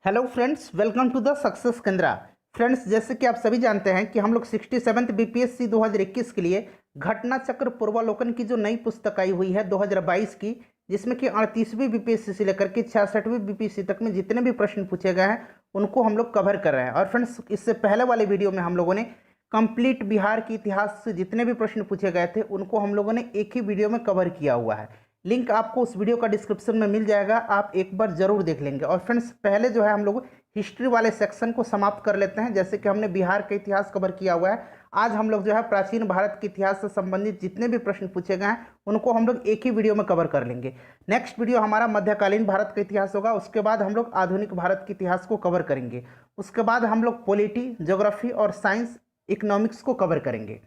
Hello friends, welcome to the success Kendra. Friends, जैसे कि आप सभी जानते हैं कि हम लोग 67th बीपीएससी 2021 के लिए घटना चक्र पूर्वालोकन की जो नई पुस्तक आई हुई है 2022 की, जिसमें कि 38वीं बीपीएससी से लेकर के 66वीं बीपीएससी तक में जितने भी प्रश्न पूछे गए हैं उनको हम लोग कवर कर रहे हैं। और फ्रेंड्स, इससे पहले वाले वीडियो में हम लोगों ने कंप्लीट बिहार के इतिहास से जितने भी प्रश्न पूछे गए थे उनको हम लोगों ने एक ही वीडियो में कवर किया हुआ है। लिंक आपको उस वीडियो का डिस्क्रिप्शन में मिल जाएगा, आप एक बार जरूर देख लेंगे। और फ्रेंड्स, पहले जो है हम लोग हिस्ट्री वाले सेक्शन को समाप्त कर लेते हैं। जैसे कि हमने बिहार का इतिहास कवर किया हुआ है, आज हम लोग जो है प्राचीन भारत के इतिहास से संबंधित जितने भी प्रश्न पूछे गए हैं उनको हम लोग एक ही वीडियो में कवर कर लेंगे। नेक्स्ट वीडियो हमारा मध्यकालीन भारत का इतिहास होगा, उसके बाद हम लोग आधुनिक भारत के इतिहास को कवर करेंगे। उसके बाद हम लोग पॉलिटी, ज्योग्राफी और साइंस, इकोनॉमिक्स को कवर करेंगे।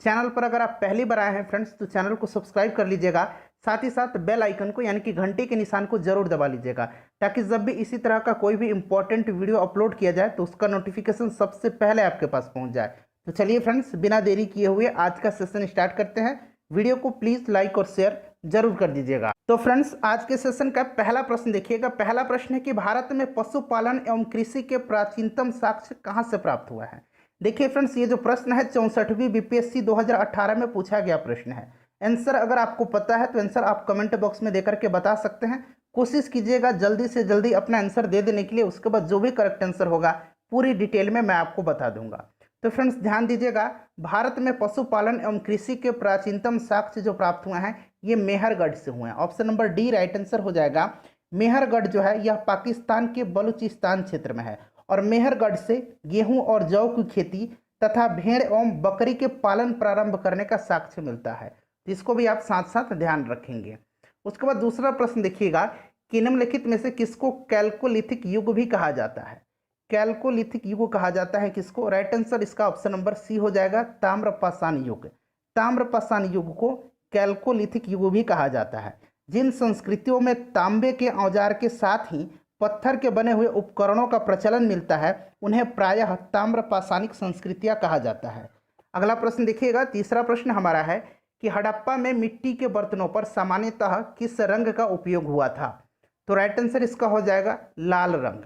चैनल पर अगर आप पहली बार आए हैं फ्रेंड्स तो चैनल को सब्सक्राइब कर लीजिएगा, साथ ही साथ बेल आइकन को यानी कि घंटे के निशान को जरूर दबा लीजिएगा, ताकि जब भी इसी तरह का कोई भी इंपॉर्टेंट वीडियो अपलोड किया जाए तो उसका नोटिफिकेशन सबसे पहले आपके पास पहुंच जाए। तो चलिए फ्रेंड्स, बिना देरी किए हुए आज का सेशन स्टार्ट करते हैं। वीडियो को प्लीज लाइक और शेयर जरूर कर दीजिएगा। तो फ्रेंड्स, आज के सेशन का पहला प्रश्न देखिएगा। पहला प्रश्न है कि भारत में पशुपालन एवं कृषि के प्राचीनतम साक्ष्य कहाँ से प्राप्त हुआ है। देखिए फ्रेंड्स, ये जो प्रश्न है 64वीं बीपीएससी 2018 में पूछा गया प्रश्न है। आंसर अगर आपको पता है तो आंसर आप कमेंट बॉक्स में देकर के बता सकते हैं। कोशिश कीजिएगा जल्दी से जल्दी अपना आंसर दे देने के लिए, उसके बाद जो भी करेक्ट आंसर होगा पूरी डिटेल में मैं आपको बता दूंगा। तो फ्रेंड्स, ध्यान दीजिएगा, भारत में पशुपालन एवं कृषि के प्राचीनतम साक्ष्य जो प्राप्त हुए हैं ये मेहरगढ़ से हुए हैं। Option number D right answer हो जाएगा। मेहरगढ़ जो है यह पाकिस्तान के बलूचिस्तान क्षेत्र में है और मेहरगढ़ से गेहूं और जौ की खेती तथा भेड़ एवं बकरी के पालन प्रारंभ करने का साक्ष्य मिलता है। तो इसको भी आप साथ साथ ध्यान रखेंगे। उसके बाद दूसरा प्रश्न देखिएगा कि निम्नलिखित में से किसको कैल्कोलिथिक युग भी कहा जाता है। कैल्कोलिथिक युग कहा जाता है किसको? राइट आंसर इसका ऑप्शन नंबर सी हो जाएगा, ताम्रपाषाण युग। ताम्रपाषाण युग को कैल्कोलिथिक युग भी कहा जाता है। जिन संस्कृतियों में तांबे के औजार के साथ ही पत्थर के बने हुए उपकरणों का प्रचलन मिलता है उन्हें प्रायः ताम्रपाषाणिक संस्कृतियां कहा जाता है। अगला प्रश्न देखिएगा, तीसरा प्रश्न हमारा है कि हड़प्पा में मिट्टी के बर्तनों पर सामान्यतः किस रंग का उपयोग हुआ था। तो राइट आंसर इसका हो जाएगा लाल रंग।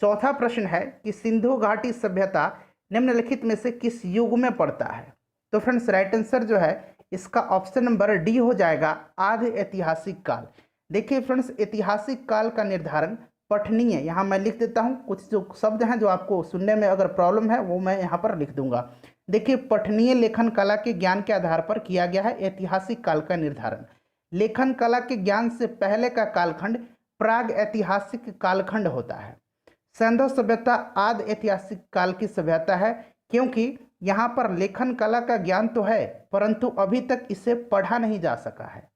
चौथा प्रश्न है कि सिंधु घाटी सभ्यता निम्नलिखित में से किस युग में पड़ता है। तो फ्रेंड्स, राइट आंसर जो है इसका ऑप्शन नंबर डी हो जाएगा, आधे ऐतिहासिक काल। देखिए फ्रेंड्स, ऐतिहासिक काल का निर्धारण पठनीय, यहाँ मैं लिख देता हूँ, कुछ जो शब्द हैं जो आपको सुनने में अगर प्रॉब्लम है वो मैं यहाँ पर लिख दूंगा। देखिए, पठनीय लेखन कला के ज्ञान के आधार पर किया गया है ऐतिहासिक काल का निर्धारण। लेखन कला के ज्ञान से पहले का कालखंड प्राग ऐतिहासिक कालखंड होता है। सिंधु सभ्यता आदि ऐतिहासिक काल की सभ्यता है, क्योंकि यहाँ पर लेखन कला का ज्ञान तो है परंतु अभी तक इसे पढ़ा नहीं जा सका है।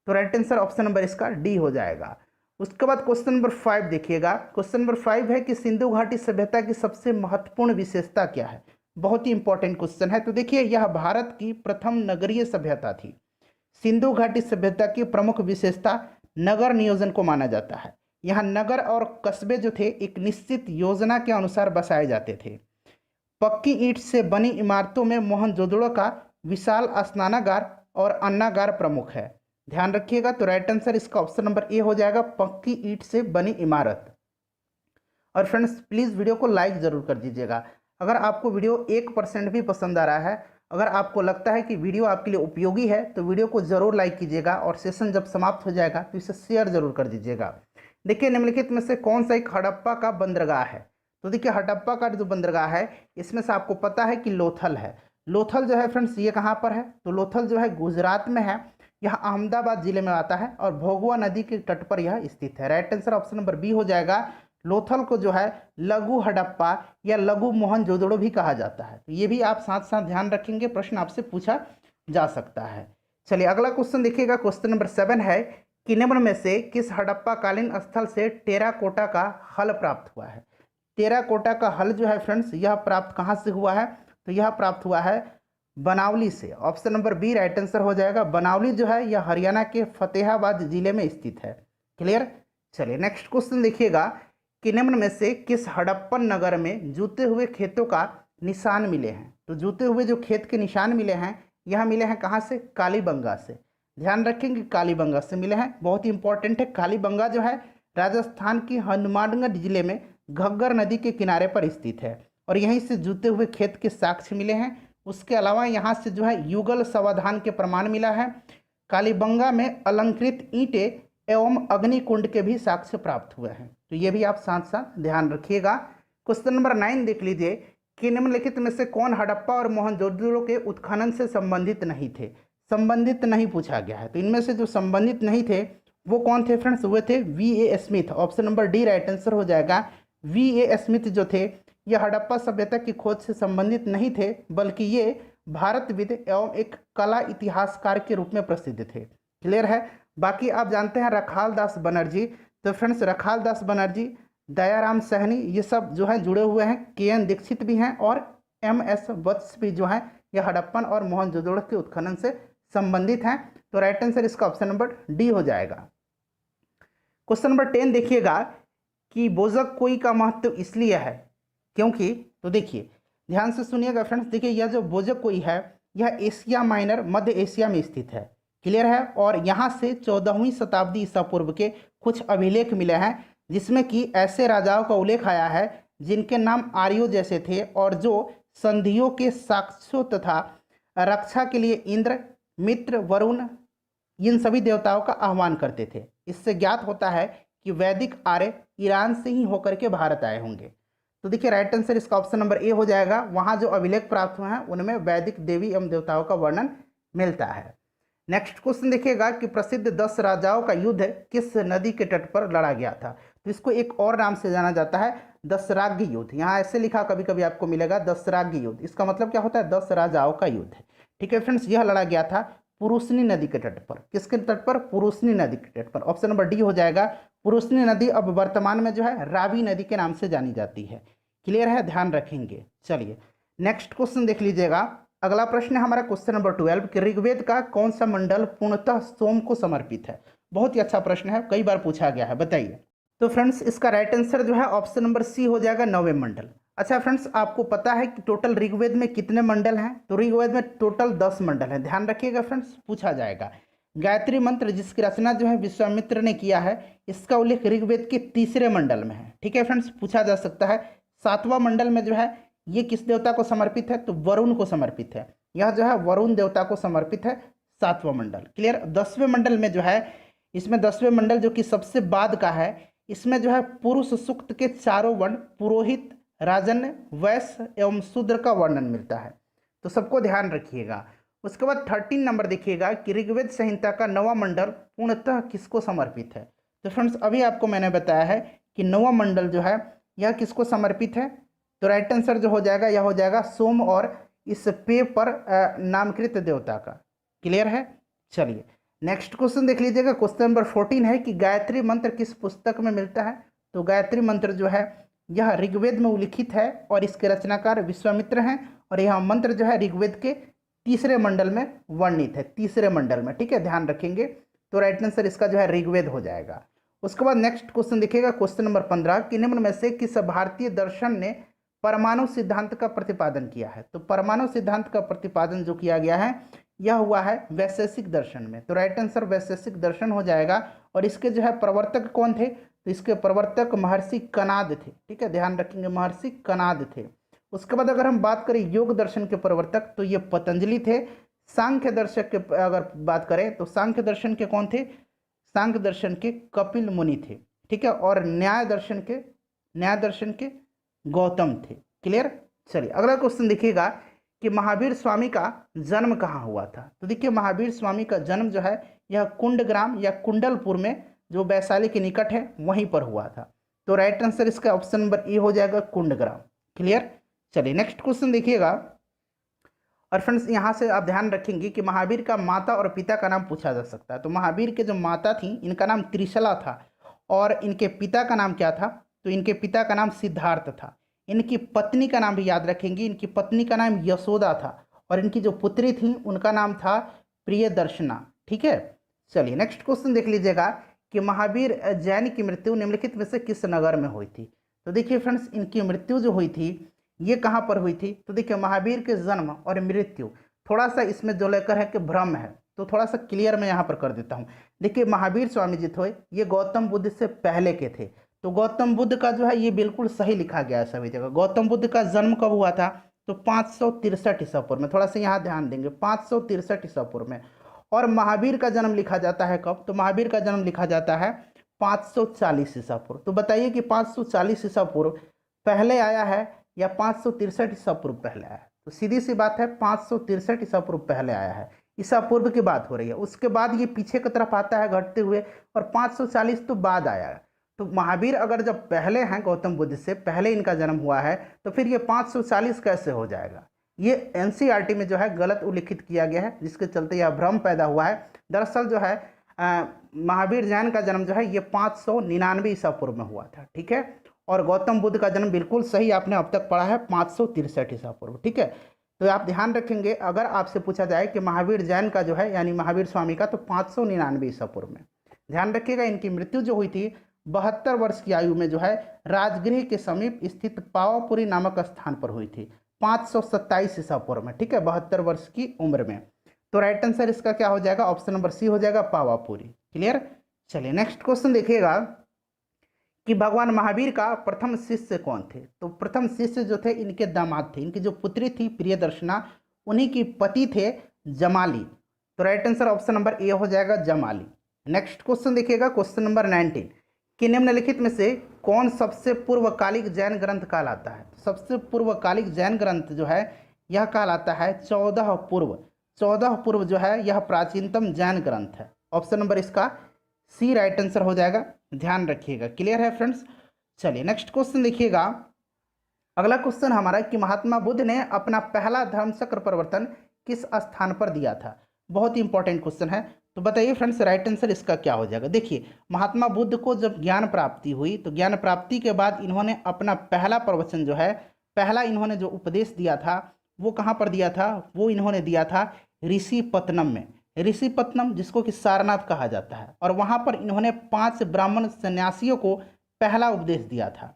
तो राइट आंसर ऑप्शन नंबर इसका डी हो जाएगा। उसके बाद क्वेश्चन नंबर 5 देखिएगा। क्वेश्चन नंबर 5 है कि सिंधु घाटी सभ्यता की सबसे महत्वपूर्ण विशेषता क्या है। बहुत ही इंपॉर्टेंट क्वेश्चन है। तो देखिए, यह भारत की प्रथम नगरीय सभ्यता थी। सिंधु घाटी सभ्यता की प्रमुख विशेषता नगर नियोजन को माना जाता है। यहाँ नगर और कस्बे जो थे एक निश्चित योजना के अनुसार बसाए जाते थे। पक्की ईंट से बनी इमारतों में मोहनजोदड़ो का विशाल स्नानागार और अन्नागार प्रमुख है। ध्यान रखिएगा। तो राइट आंसर इसका ऑप्शन नंबर ए हो जाएगा, पक्की ईंट से बनी इमारत। और फ्रेंड्स, प्लीज़ वीडियो को लाइक ज़रूर कर दीजिएगा। अगर आपको वीडियो 1% भी पसंद आ रहा है, अगर आपको लगता है कि वीडियो आपके लिए उपयोगी है तो वीडियो को ज़रूर लाइक कीजिएगा और सेशन जब समाप्त हो जाएगा तो इसे शेयर ज़रूर कर दीजिएगा। देखिए, निम्नलिखित में से कौन सा एक हड़प्पा का बंदरगाह है। तो देखिए, हड़प्पा का जो बंदरगाह है इसमें से आपको पता है कि लोथल है। लोथल जो है फ्रेंड्स ये कहाँ पर है? तो लोथल जो है गुजरात में है। यह अहमदाबाद जिले में आता है और भोगवा नदी के तट पर यह स्थित है। Right answer option number B हो जाएगा। लोथल को जो है लघु हड़प्पा या लघु मोहनजोदड़ो भी कहा जाता है। तो ये भी आप साथ साथ ध्यान रखेंगे, प्रश्न आपसे पूछा जा सकता है। चलिए अगला क्वेश्चन देखिएगा। क्वेश्चन नंबर 7 है कि निम्न में से किस हड़प्पा कालीन स्थल से टेराकोटा का हल प्राप्त हुआ है। टेराकोटा का हल जो है फ्रेंड्स यह प्राप्त कहाँ से हुआ है? तो यह प्राप्त हुआ है बनावली से। Option number B right answer हो जाएगा। बनावली जो है यह हरियाणा के फतेहाबाद जिले में स्थित है। क्लियर। चलिए नेक्स्ट क्वेश्चन देखिएगा कि निम्न में से किस हड़प्पन नगर में जूते हुए खेतों का निशान मिले हैं। तो जूते हुए जो खेत के निशान मिले हैं यह मिले हैं कहाँ से? कालीबंगा से। ध्यान रखेंगे, कालीबंगा से मिले हैं। बहुत ही इंपॉर्टेंट है। कालीबंगा जो है राजस्थान की हनुमानगढ़ जिले में घग्गर नदी के किनारे पर स्थित है और यहीं से जूते हुए खेत के साक्ष्य मिले हैं। उसके अलावा यहाँ से जो है युगल समाधान के प्रमाण मिला है। कालीबंगा में अलंकृत ईंटें एवं अग्निकुंड के भी साक्ष्य प्राप्त हुए हैं। तो ये भी आप साथ साथ ध्यान रखिएगा। क्वेश्चन नंबर 9 देख लीजिए कि निम्नलिखित में से कौन हड़प्पा और मोहनजोदड़ो के उत्खनन से संबंधित नहीं थे। संबंधित नहीं पूछा गया है, तो इनमें से जो संबंधित नहीं थे वो कौन थे फ्रेंड्स? वो थे V.A. Smith. Option number D right answer हो जाएगा। V.A. स्मिथ जो थे ये हड़प्पा सभ्यता की खोज से संबंधित नहीं थे, बल्कि ये भारतविद एवं एक कला इतिहासकार के रूप में प्रसिद्ध थे। क्लियर है। बाकी आप जानते हैं रखाल दास बनर्जी। तो फ्रेंड्स रखाल दास बनर्जी, दयाराम सहनी, ये सब जो है जुड़े हुए हैं। KN दीक्षित भी हैं और MS वत्स भी जो है ये हड़प्पन और मोहनजोदड़ो के उत्खनन से संबंधित हैं। तो राइट आंसर इसका ऑप्शन नंबर डी हो जाएगा। क्वेश्चन नंबर 10 देखिएगा कि बोजक-कोई का महत्व इसलिए है क्योंकि, तो देखिए ध्यान से सुनिएगा फ्रेंड्स। देखिए यह जो बोजक-कोई है यह एशिया माइनर मध्य एशिया में स्थित है। क्लियर है। और यहाँ से 14वीं शताब्दी ईसा पूर्व के कुछ अभिलेख मिले हैं जिसमें कि ऐसे राजाओं का उल्लेख आया है जिनके नाम आर्यों जैसे थे और जो संधियों के साक्ष्यों तथा रक्षा के लिए इंद्र, मित्र, वरुण इन सभी देवताओं का आह्वान करते थे। इससे ज्ञात होता है कि वैदिक आर्य ईरान से ही होकर के भारत आए होंगे। तो देखिए राइट आंसर इसका ऑप्शन नंबर ए हो जाएगा। वहाँ जो अभिलेख प्राप्त हुए हैं उनमें वैदिक देवी एवं देवताओं का वर्णन मिलता है। नेक्स्ट क्वेश्चन देखिएगा कि प्रसिद्ध 10 राजाओं का युद्ध किस नदी के तट पर लड़ा गया था। तो इसको एक और नाम से जाना जाता है दशराग्य युद्ध। यहाँ ऐसे लिखा कभी कभी आपको मिलेगा दशराग्य युद्ध। इसका मतलब क्या होता है? 10 राजाओं का युद्ध। ठीक है फ्रेंड्स, यह लड़ा गया था पुरुषनी नदी के तट पर। किसके तट पर? पुरुषनी नदी के तट पर। ऑप्शन नंबर डी हो जाएगा। पुरुषनी नदी अब वर्तमान में जो है रावी नदी के नाम से जानी जाती है। क्लियर है, ध्यान रखेंगे। चलिए नेक्स्ट क्वेश्चन देख लीजिएगा। अगला प्रश्न है हमारा क्वेश्चन नंबर 12 कि ऋग्वेद का कौन सा मंडल पूर्णतः सोम को समर्पित है। बहुत ही अच्छा प्रश्न है, कई बार पूछा गया है, बताइए। तो फ्रेंड्स इसका राइट आंसर जो है ऑप्शन नंबर सी हो जाएगा, 9वें मंडल। अच्छा फ्रेंड्स, आपको पता है कि टोटल ऋग्वेद में कितने मंडल हैं? तो ऋग्वेद में टोटल 10 मंडल हैं। ध्यान रखिएगा फ्रेंड्स, पूछा जाएगा। गायत्री मंत्र जिसकी रचना जो है विश्वामित्र ने किया है, इसका उल्लेख ऋग्वेद के 3रे मंडल में है। ठीक है फ्रेंड्स, पूछा जा सकता है 7वां मंडल में जो है ये किस देवता को समर्पित है? तो वरुण को समर्पित है। यह जो है वरुण देवता को समर्पित है 7वां मंडल। क्लियर। 10वें मंडल में जो है, इसमें 10वें मंडल जो कि सबसे बाद का है, इसमें जो है पुरुष सूक्त के चारों वर्ण पुरोहित, राजन्य, वैश्य एवं शूद्र का वर्णन मिलता है। तो सबको ध्यान रखिएगा। उसके बाद 13 नंबर देखिएगा कि ऋग्वेद संहिता का 9वां मंडल पूर्णतः किसको समर्पित है। तो फ्रेंड्स अभी आपको मैंने बताया है कि 9वां मंडल जो है यह किसको समर्पित है। तो राइट आंसर जो हो जाएगा यह हो जाएगा सोम और इस पे पर नामकृत देवता का। क्लियर है। चलिए नेक्स्ट क्वेश्चन देख लीजिएगा। क्वेश्चन नंबर 14 है कि गायत्री मंत्र किस पुस्तक में मिलता है। तो गायत्री मंत्र जो है यह ऋग्वेद में उल्लिखित है और इसके रचनाकार विश्वामित्र हैं और यह मंत्र जो है ऋग्वेद के 3रे मंडल में वर्णित है, 3रे मंडल में। ठीक है, ध्यान रखेंगे। तो राइट आंसर इसका जो है ऋग्वेद हो जाएगा। उसके बाद नेक्स्ट क्वेश्चन देखिएगा क्वेश्चन नंबर 15 कि निम्न में से किस भारतीय दर्शन ने परमाणु सिद्धांत का प्रतिपादन किया है। तो परमाणु सिद्धांत का प्रतिपादन जो किया गया है यह हुआ है वैशेषिक दर्शन में। तो राइट आंसर वैशेषिक दर्शन हो जाएगा। और इसके जो है प्रवर्तक कौन थे? तो इसके प्रवर्तक महर्षि कनाद थे। ठीक है, ध्यान रखेंगे, महर्षि कनाद थे। उसके बाद अगर हम बात करें योग दर्शन के प्रवर्तक तो ये पतंजलि थे। सांख्य दर्शक के अगर बात करें तो सांख्य दर्शन के कौन थे? सांख्य दर्शन के कपिल मुनि थे। ठीक है, और न्याय दर्शन के गौतम थे। क्लियर। चलिए अगला क्वेश्चन देखिएगा कि महावीर स्वामी का जन्म कहाँ हुआ था। तो देखिए महावीर स्वामी का जन्म जो है यह कुंडग्राम या कुंडलपुर में जो वैशाली के निकट है वहीं पर हुआ था। तो राइट आंसर इसका ऑप्शन नंबर ए हो जाएगा, कुंडग्राम। क्लियर। चलिए नेक्स्ट क्वेश्चन देखिएगा। और फ्रेंड्स यहाँ से आप ध्यान रखेंगे कि महावीर का माता और पिता का नाम पूछा जा सकता है। तो महावीर के जो माता थी इनका नाम त्रिशला था और इनके पिता का नाम क्या था? तो इनके पिता का नाम सिद्धार्थ था। इनकी पत्नी का नाम भी याद रखेंगे, इनकी पत्नी का नाम यशोदा था और इनकी जो पुत्री थी उनका नाम था प्रियदर्शना। ठीक है। चलिए नेक्स्ट क्वेश्चन देख लीजिएगा कि महावीर जैन की मृत्यु निम्नलिखित में से किस नगर में हुई थी। तो देखिए फ्रेंड्स इनकी मृत्यु जो हुई थी ये कहाँ पर हुई थी। तो देखिए महावीर के जन्म और मृत्यु थोड़ा सा इसमें जो लेकर है कि भ्रम है, तो थोड़ा सा क्लियर मैं यहाँ पर कर देता हूँ। देखिए महावीर स्वामी जी थे ये गौतम बुद्ध से पहले के थे। तो गौतम बुद्ध का जो है ये बिल्कुल सही लिखा गया है सभी जगह। गौतम बुद्ध का जन्म कब हुआ था? तो 563 ईसा पूर्व में। थोड़ा सा यहाँ ध्यान देंगे, 563 ईसा पूर्व में। और महावीर का जन्म लिखा जाता है कब? तो महावीर का जन्म लिखा जाता है 540 ईसा पूर्व। तो बताइए कि 540 ईसा पूर्व पहले आया है या 563 ईसा पूर्व पहले आया है? तो सीधी सी बात है, 563 ईसा पूर्व पहले आया है। ईसा पूर्व की बात हो रही है, उसके बाद ये पीछे की तरफ आता है घटते हुए, और 540 तो बाद आया है। तो महावीर अगर जब पहले हैं, गौतम बुद्ध से पहले इनका जन्म हुआ है, तो फिर ये 540 कैसे हो जाएगा? ये एनसीईआरटी में जो है गलत उल्लिखित किया गया है, जिसके चलते यह भ्रम पैदा हुआ है। दरअसल जो है महावीर जैन का जन्म जो है ये 599 ईसा पूर्व में हुआ था, ठीक है। और गौतम बुद्ध का जन्म बिल्कुल सही आपने अब तक पढ़ा है 563 ईसा पूर्व, ठीक है। तो आप ध्यान रखेंगे, अगर आपसे पूछा जाए कि महावीर जैन का जो है यानी महावीर स्वामी का, तो 599 ईसा पूर्व में। ध्यान रखिएगा, इनकी मृत्यु जो हुई थी 72 वर्ष की आयु में जो है राजगृह के समीप स्थित पावापुरी नामक स्थान पर हुई थी, 527 ईसा पूर्व में, ठीक है, 72 वर्ष की उम्र में। तो राइट आंसर इसका क्या हो जाएगा? ऑप्शन नंबर सी हो जाएगा, पावापुरी। क्लियर। चलिए नेक्स्ट क्वेश्चन देखिएगा कि भगवान महावीर का प्रथम शिष्य कौन थे? तो प्रथम शिष्य जो थे इनके दामाद थे, इनकी जो पुत्री थी प्रियदर्शना, उन्हीं की पति थे जमाली। तो राइट आंसर ऑप्शन नंबर ए हो जाएगा, जमाली। नेक्स्ट क्वेश्चन देखिएगा, क्वेश्चन नंबर 19 कि निम्नलिखित में से कौन सबसे पूर्वकालिक जैन ग्रंथ कहलाता है? सबसे पूर्वकालिक जैन ग्रंथ जो है यह कहलाता है 14 पूर्व। 14 पूर्व जो है यह प्राचीनतम जैन ग्रंथ है। ऑप्शन नंबर इसका सी राइट आंसर हो जाएगा, ध्यान रखिएगा। क्लियर है फ्रेंड्स। चलिए नेक्स्ट क्वेश्चन देखिएगा। अगला क्वेश्चन हमारा कि महात्मा बुद्ध ने अपना पहला धर्मचक्र परिवर्तन किस स्थान पर दिया था? बहुत ही इंपॉर्टेंट क्वेश्चन है। तो बताइए फ्रेंड्स राइट आंसर इसका क्या हो जाएगा? देखिए, महात्मा बुद्ध को जब ज्ञान प्राप्ति हुई, तो ज्ञान प्राप्ति के बाद इन्होंने अपना पहला प्रवचन जो है, पहला इन्होंने जो उपदेश दिया था वो कहाँ पर दिया था? वो इन्होंने दिया था ऋषिपत्तनम में। ऋषिपत्तनम जिसको कि सारनाथ कहा जाता है, और वहाँ पर इन्होंने 5 ब्राह्मण सन्यासियों को पहला उपदेश दिया था।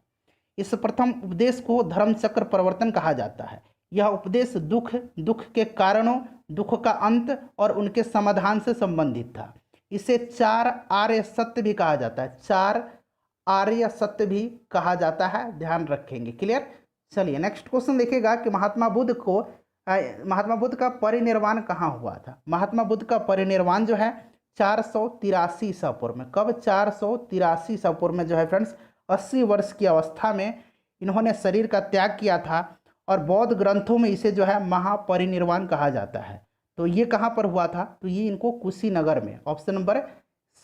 इस प्रथम उपदेश को धर्मचक्र परिवर्तन कहा जाता है। यह उपदेश दुख, दुख के कारणों, दुख का अंत और उनके समाधान से संबंधित था। इसे 4 आर्य सत्य भी कहा जाता है, 4 आर्य सत्य भी कहा जाता है, ध्यान रखेंगे। क्लियर। चलिए नेक्स्ट क्वेश्चन देखिएगा कि महात्मा बुद्ध का परिनिर्वाण कहाँ हुआ था? महात्मा बुद्ध का परिनिर्वाण जो है 483 ईसा पूर्व में। कब? 483 ईसा पूर्व में जो है फ्रेंड्स 80 वर्ष की अवस्था में इन्होंने शरीर का त्याग किया था, और बौद्ध ग्रंथों में इसे जो है महापरिनिर्वाण कहा जाता है। तो ये कहाँ पर हुआ था? तो ये इनको कुशीनगर में। Option number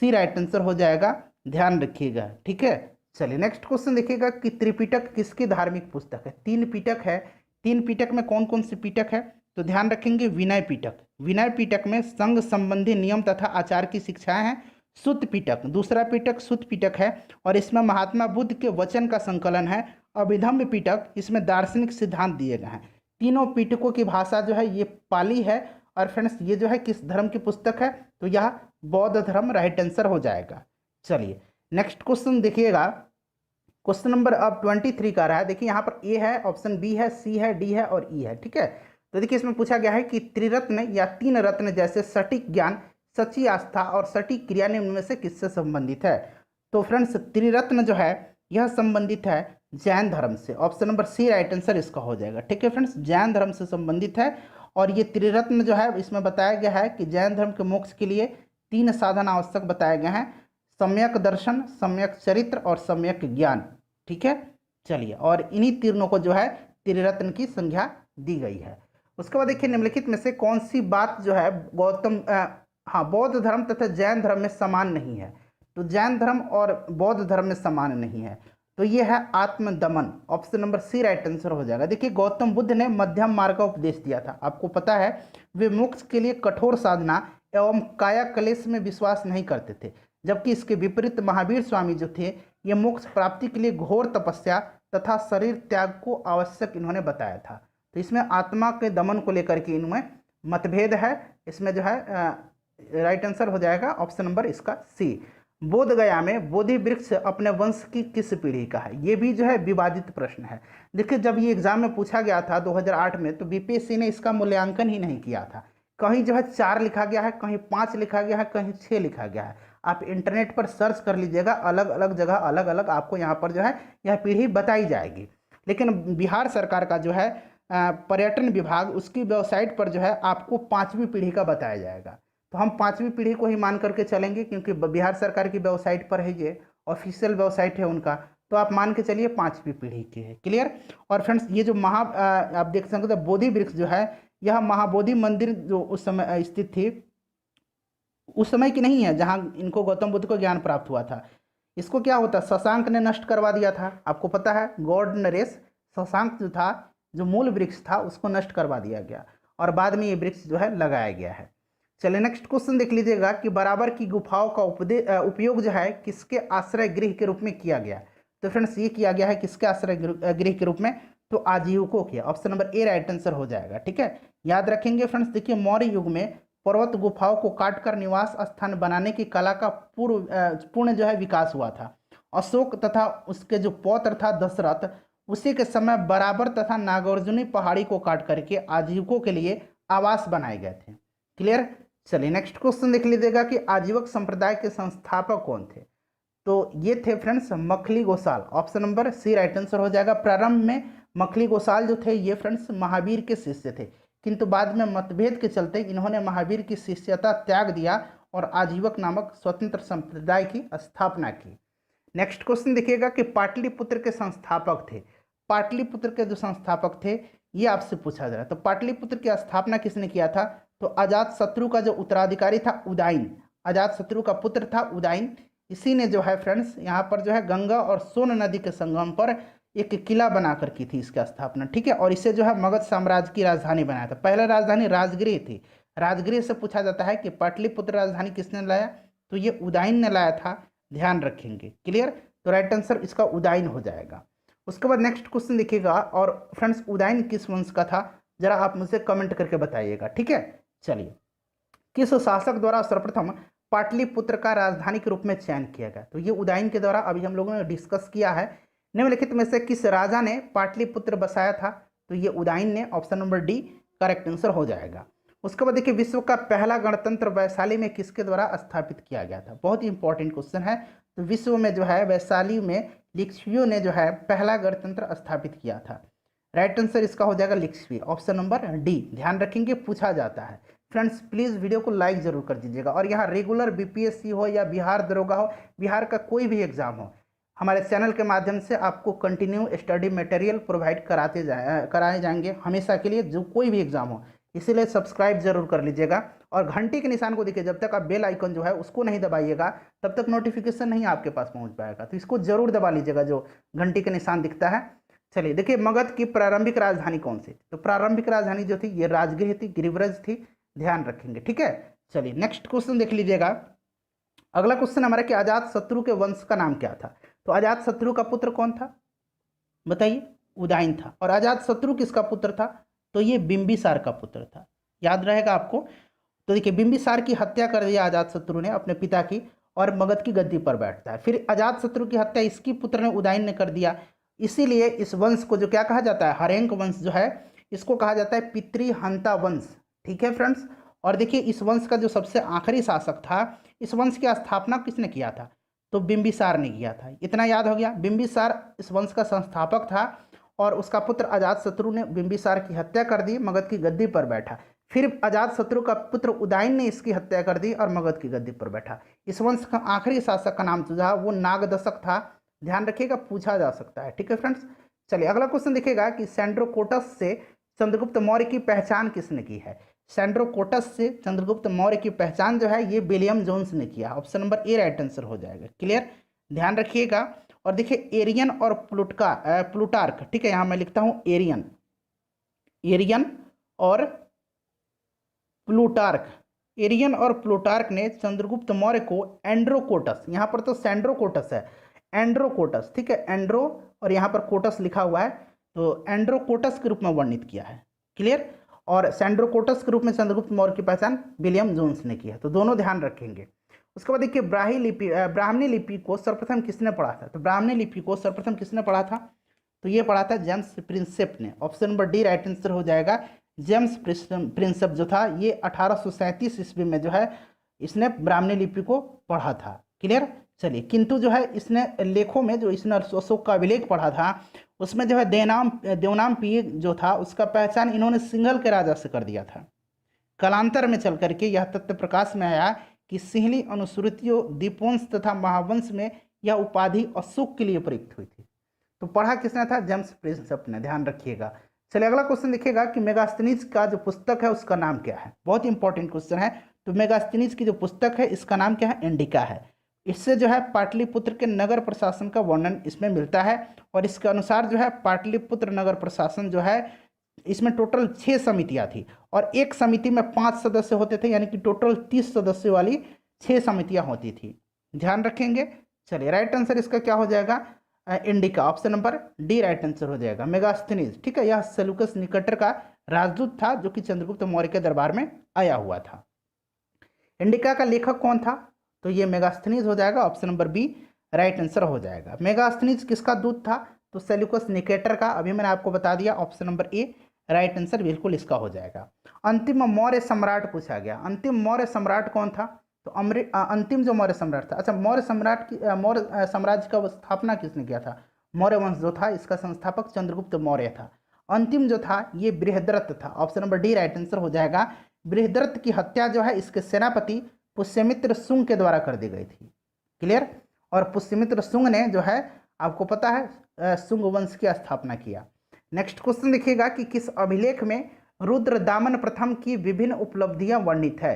C right answer हो जाएगा, ध्यान रखिएगा, ठीक है। चलिए नेक्स्ट क्वेश्चन देखिएगा कि त्रिपिटक किसकी धार्मिक पुस्तक है? 3 पिटक है। 3 पिटक में कौन कौन सी पिटक है? तो ध्यान रखेंगे, विनय पिटक। विनय पिटक में संघ संबंधी नियम तथा आचार की शिक्षाएं हैं। सुत्त पिटक, दूसरा पिटक सुत्त पिटक है, और इसमें महात्मा बुद्ध के वचन का संकलन है। अभिधम्म पिटक, इसमें दार्शनिक सिद्धांत दिए गए हैं। तीनों पिटकों की भाषा जो है ये पाली है। और फ्रेंड्स ये जो है किस धर्म की पुस्तक है? तो यह बौद्ध धर्म राइट आंसर हो जाएगा। चलिए नेक्स्ट क्वेश्चन देखिएगा, क्वेश्चन नंबर अब 23 का रहा है। देखिए यहाँ पर ए है, ऑप्शन बी है, सी है, डी है और ई है, ठीक है। तो देखिए इसमें पूछा गया है कि त्रिरत्न या 3 रत्न जैसे सटीक ज्ञान, सच्ची आस्था और सटीक क्रिया निम्न में से किससे संबंधित है? तो फ्रेंड्स त्रिरत्न जो है यह संबंधित है जैन धर्म से। Option number C right answer इसका हो जाएगा, ठीक है फ्रेंड्स, जैन धर्म से संबंधित है। और ये त्रिरत्न जो है इसमें बताया गया है कि जैन धर्म के मोक्ष के लिए 3 साधन आवश्यक बताए गए हैं, सम्यक दर्शन, सम्यक चरित्र और सम्यक ज्ञान, ठीक है। चलिए, और इन्हीं तीनों को जो है त्रिरत्न की संज्ञा दी गई है। उसके बाद देखिए निम्नलिखित में से कौन सी बात जो है बौद्ध धर्म तथा जैन धर्म में समान नहीं है? तो जैन धर्म और बौद्ध धर्म में समान नहीं है, तो ये है आत्मदमन। Option number C right answer हो जाएगा। देखिए गौतम बुद्ध ने मध्यम मार्ग का उपदेश दिया था, आपको पता है वे मोक्ष के लिए कठोर साधना एवं काया क्लेश में विश्वास नहीं करते थे, जबकि इसके विपरीत महावीर स्वामी जो थे ये मोक्ष प्राप्ति के लिए घोर तपस्या तथा शरीर त्याग को आवश्यक इन्होंने बताया था। तो इसमें आत्मा के दमन को लेकर के इनमें मतभेद है। इसमें जो है राइट आंसर हो जाएगा ऑप्शन नंबर इसका सी। बोध गया में बोधि वृक्ष अपने वंश की किस पीढ़ी का है? ये भी जो है विवादित प्रश्न है। देखिए जब ये एग्जाम में पूछा गया था 2008 में, तो बीपीएससी ने इसका मूल्यांकन ही नहीं किया था। कहीं जो है 4 लिखा गया है, कहीं 5 लिखा गया है, कहीं 6 लिखा गया है। आप इंटरनेट पर सर्च कर लीजिएगा, अलग अलग जगह अलग अलग आपको यहाँ पर जो है यह पीढ़ी बताई जाएगी। लेकिन बिहार सरकार का जो है पर्यटन विभाग, उसकी वेबसाइट पर जो है आपको 5वीं पीढ़ी का बताया जाएगा। तो हम 5वीं पीढ़ी को ही मान करके चलेंगे, क्योंकि बिहार सरकार की वेबसाइट पर है, ये ऑफिशियल वेबसाइट है उनका, तो आप मान के चलिए 5वीं पीढ़ी की है। क्लियर। और फ्रेंड्स ये जो आप देख सकते हैं बोधि वृक्ष जो है, यह महाबोधि मंदिर जो उस समय स्थित थी, उस समय की नहीं है जहाँ इनको गौतम बुद्ध को ज्ञान प्राप्त हुआ था। इसको क्या होता, शशांक ने नष्ट करवा दिया था, आपको पता है। गॉड नरेश शशांक जो था, जो मूल वृक्ष था, उसको नष्ट करवा दिया गया और बाद में ये वृक्ष जो है लगाया गया है। चलिए नेक्स्ट क्वेश्चन देख लीजिएगा कि बराबर की गुफाओं का उपयोग जो है किसके आश्रय गृह के रूप में किया गया। तो फ्रेंड्स ये किया गया है किसके आश्रय गृह के रूप में, तो आजीविकों के। Option number A right answer हो जाएगा। ठीक है, याद रखेंगे फ्रेंड्स। देखिए मौर्य युग में पर्वत गुफाओं को काटकर निवास स्थान बनाने की कला का पूर्ण जो है विकास हुआ था। अशोक तथा उसके जो पौत्र था दशरथ, उसी के समय बराबर तथा नागार्जुनी पहाड़ी को काट करके आजीविकों के लिए आवास बनाए गए थे। क्लियर। चलिए नेक्स्ट क्वेश्चन देख लीजिएगा कि आजीवक संप्रदाय के संस्थापक कौन थे। तो ये थे friends Makhali Gosal. Option number C right answer हो जाएगा। प्रारंभ में मखली गोसाल जो थे ये फ्रेंड्स महावीर के शिष्य थे, किंतु बाद में मतभेद के चलते इन्होंने महावीर की शिष्यता त्याग दिया और आजीवक नामक स्वतंत्र संप्रदाय की स्थापना की। नेक्स्ट क्वेश्चन देखिएगा कि पाटलिपुत्र के संस्थापक थे। पाटलिपुत्र के जो संस्थापक थे ये आपसे पूछा जा रहा है। तो पाटलिपुत्र की स्थापना किसने किया था, तो अजात शत्रु का जो उत्तराधिकारी था उदयन, अजात शत्रु का पुत्र था उदयन। इसी ने जो है फ्रेंड्स यहाँ पर जो है गंगा और सोन नदी के संगम पर एक किला बनाकर की थी इसकी स्थापना। ठीक है, और इसे जो है मगध साम्राज्य की राजधानी बनाया था। पहले राजधानी राजगृह थी। राजगृह से पूछा जाता है कि पाटलिपुत्र राजधानी किसने लाया, तो ये उदयन ने लाया था, ध्यान रखेंगे। क्लियर। तो राइट आंसर इसका उदयन हो जाएगा। उसके बाद नेक्स्ट क्वेश्चन देखिएगा, और फ्रेंड्स उदयन किस वंश का था, जरा आप मुझे कमेंट करके बताइएगा। ठीक है, चलिए किस शासक द्वारा सर्वप्रथम पाटलिपुत्र का राजधानी के रूप में चयन किया गया, तो ये उदयन के द्वारा अभी हम लोगों ने डिस्कस किया है। निम्नलिखित में से किस राजा ने पाटलिपुत्र बसाया था, तो ये उदयन ने। Option number D correct answer हो जाएगा। उसके बाद देखिए विश्व का पहला गणतंत्र वैशाली में किसके द्वारा स्थापित किया गया था, बहुत ही इंपॉर्टेंट क्वेश्चन है। तो विश्व में जो है वैशाली में लिच्छवियों ने जो है पहला गणतंत्र स्थापित किया था। राइट आंसर इसका हो जाएगा लिच्छवी, ऑप्शन नंबर डी। ध्यान रखेंगे पूछा जाता है। फ्रेंड्स प्लीज़ वीडियो को लाइक जरूर कर दीजिएगा। और यहाँ रेगुलर बीपीएससी हो या बिहार दरोगा हो, बिहार का कोई भी एग्जाम हो, हमारे चैनल के माध्यम से आपको कंटिन्यू स्टडी मटेरियल प्रोवाइड कराए जाएंगे हमेशा के लिए, जो कोई भी एग्जाम हो। इसीलिए सब्सक्राइब जरूर कर लीजिएगा और घंटी के निशान को देखिए, जब तक आप बेल आइकन जो है उसको नहीं दबाइएगा तब तक नोटिफिकेशन नहीं आपके पास पहुंच पाएगा। तो इसको जरूर दबा लीजिएगा जो घंटी के निशान दिखता है। चलिए देखिए मगध की प्रारंभिक राजधानी कौन सी, तो प्रारंभिक राजधानी जो थी ये राजगृह थी, गिरिव्रज थी, ध्यान रखेंगे। ठीक है, चलिए नेक्स्ट क्वेश्चन देख लीजिएगा। अगला क्वेश्चन हमारा कि अजात शत्रु के वंश का नाम क्या था, तो अजात शत्रु का पुत्र कौन था बताइए, उदयन था। और अजात शत्रु किसका पुत्र था, तो ये बिंबिसार का पुत्र था, याद रहेगा आपको। तो देखिए बिंबिसार की हत्या कर दिया अजात शत्रु ने अपने पिता की, और मगध की गद्दी पर बैठता है। फिर अजात शत्रु की हत्या इसकी पुत्र ने उदयन ने कर दिया। इसीलिए इस वंश को जो क्या कहा जाता है, हरेंक वंश जो है इसको कहा जाता है पितृहंता वंश। ठीक है फ्रेंड्स। और देखिए इस वंश का जो सबसे आखिरी शासक था, इस वंश की स्थापना किसने किया था, तो बिंबिसार ने किया था। इतना याद हो गया। बिंबिसार इस वंश का संस्थापक था और उसका पुत्र अजातशत्रु ने बिंबिसार की हत्या कर दी, मगध की गद्दी पर बैठा। फिर अजातशत्रु का पुत्र उदयन ने इसकी हत्या कर दी और मगध की गद्दी पर बैठा। इस वंश का आखिरी शासक का नाम जो था वो नागदशक था, ध्यान रखिएगा पूछा जा सकता है। ठीक है फ्रेंड्स। चलिए अगला क्वेश्चन दिखेगा कि सैंड्रोकोटस से चंद्रगुप्त मौर्य की पहचान किसने की है। सैंड्रोकोटस से चंद्रगुप्त मौर्य की पहचान जो है ये विलियम जोन्स ने किया। Option number A right answer हो जाएगा। क्लियर, ध्यान रखिएगा। और देखिए एरियन और प्लूटार्क, ठीक है यहाँ मैं लिखता हूँ एरियन और प्लूटार्क। एरियन और प्लूटार्क ने चंद्रगुप्त मौर्य को एंड्रोकोटस, यहाँ पर तो सैंड्रोकोटस है, एंड्रोकोटस, ठीक है एंड्रो और यहाँ पर कोटस लिखा हुआ है, तो एंड्रोकोटस के रूप में वर्णित किया है। क्लियर। और सैंड्रोकोटस के रूप में चंद्रगुप्त मौर्य की पहचान विलियम जोन्स ने किया, तो दोनों ध्यान रखेंगे। उसके बाद देखिए ब्राह्मणी लिपि को सर्वप्रथम किसने पढ़ा था, तो ब्राह्मणी लिपि को सर्वप्रथम किसने पढ़ा था, तो ये पढ़ा था जेम्स प्रिंसेप ने। Option number D right answer हो जाएगा। जेम्स प्रिंसेप जो था ये 1837 ईस्वी में जो है इसने ब्राह्मणी लिपि को पढ़ा था। क्लियर। चलिए, किंतु जो है इसने लेखों में जो इसने अशोक का अभिलेख पढ़ा था उसमें जो है देवनाम पीय जो था उसका पहचान इन्होंने सिंघल के राजा से कर दिया था। कालांतर में चल करके यह तथ्य प्रकाश में आया कि सिंहली अनुश्रुतियों दीपवंश तथा महावंश में यह उपाधि अशोक के लिए प्रयुक्त हुई थी। तो पढ़ा किसने था? जेम्स प्रिंसेप ने। ध्यान रखिएगा। चलिए, अगला क्वेश्चन देखिएगा कि मेगास्थनीज का जो पुस्तक है उसका नाम क्या है। बहुत इंपॉर्टेंट क्वेश्चन है। तो मेगास्थनीज की जो पुस्तक है इसका नाम क्या है? इंडिका है। इससे जो है पाटलिपुत्र के नगर प्रशासन का वर्णन इसमें मिलता है और इसके अनुसार जो है पाटलिपुत्र नगर प्रशासन जो है इसमें टोटल 6 समितियां थी और एक समिति में 5 सदस्य होते थे, यानी कि टोटल 30 सदस्यों वाली 6 समितियां होती थी। ध्यान रखेंगे। चलिए, राइट आंसर इसका क्या हो जाएगा? Indica. Option number D right answer हो जाएगा। मेगास्थनीज, ठीक है, यह सेल्यूकस निकटर का राजदूत था जो कि चंद्रगुप्त मौर्य के दरबार में आया हुआ था। इंडिका का लेखक कौन था? तो ये मेगास्थनीज हो जाएगा। Option number B right answer हो जाएगा। मेगास्थनीज किसका दूत था? तो सेल्यूकस निकेटर का। अभी मैंने आपको बता दिया। Option number A right answer बिल्कुल इसका हो जाएगा। अंतिम मौर्य सम्राट पूछा गया। अंतिम मौर्य सम्राट कौन था? तो अंतिम जो मौर्य सम्राट था, अच्छा, मौर्य सम्राट की मौर्य साम्राज्य का स्थापना किसने किया था? मौर्य वंश जो था इसका संस्थापक चंद्रगुप्त मौर्य था। अंतिम जो था ये बृहद्रथ था। Option number D right answer हो जाएगा। बृहद्रथ की हत्या जो है इसके सेनापति पुष्यमित्र शुंग के द्वारा कर दी गई थी। क्लियर। और पुष्यमित्र शुंग ने जो है आपको पता है शुंग वंश की स्थापना किया। नेक्स्ट क्वेश्चन देखिएगा कि किस अभिलेख में रुद्रदामन प्रथम की विभिन्न उपलब्धियां वर्णित है।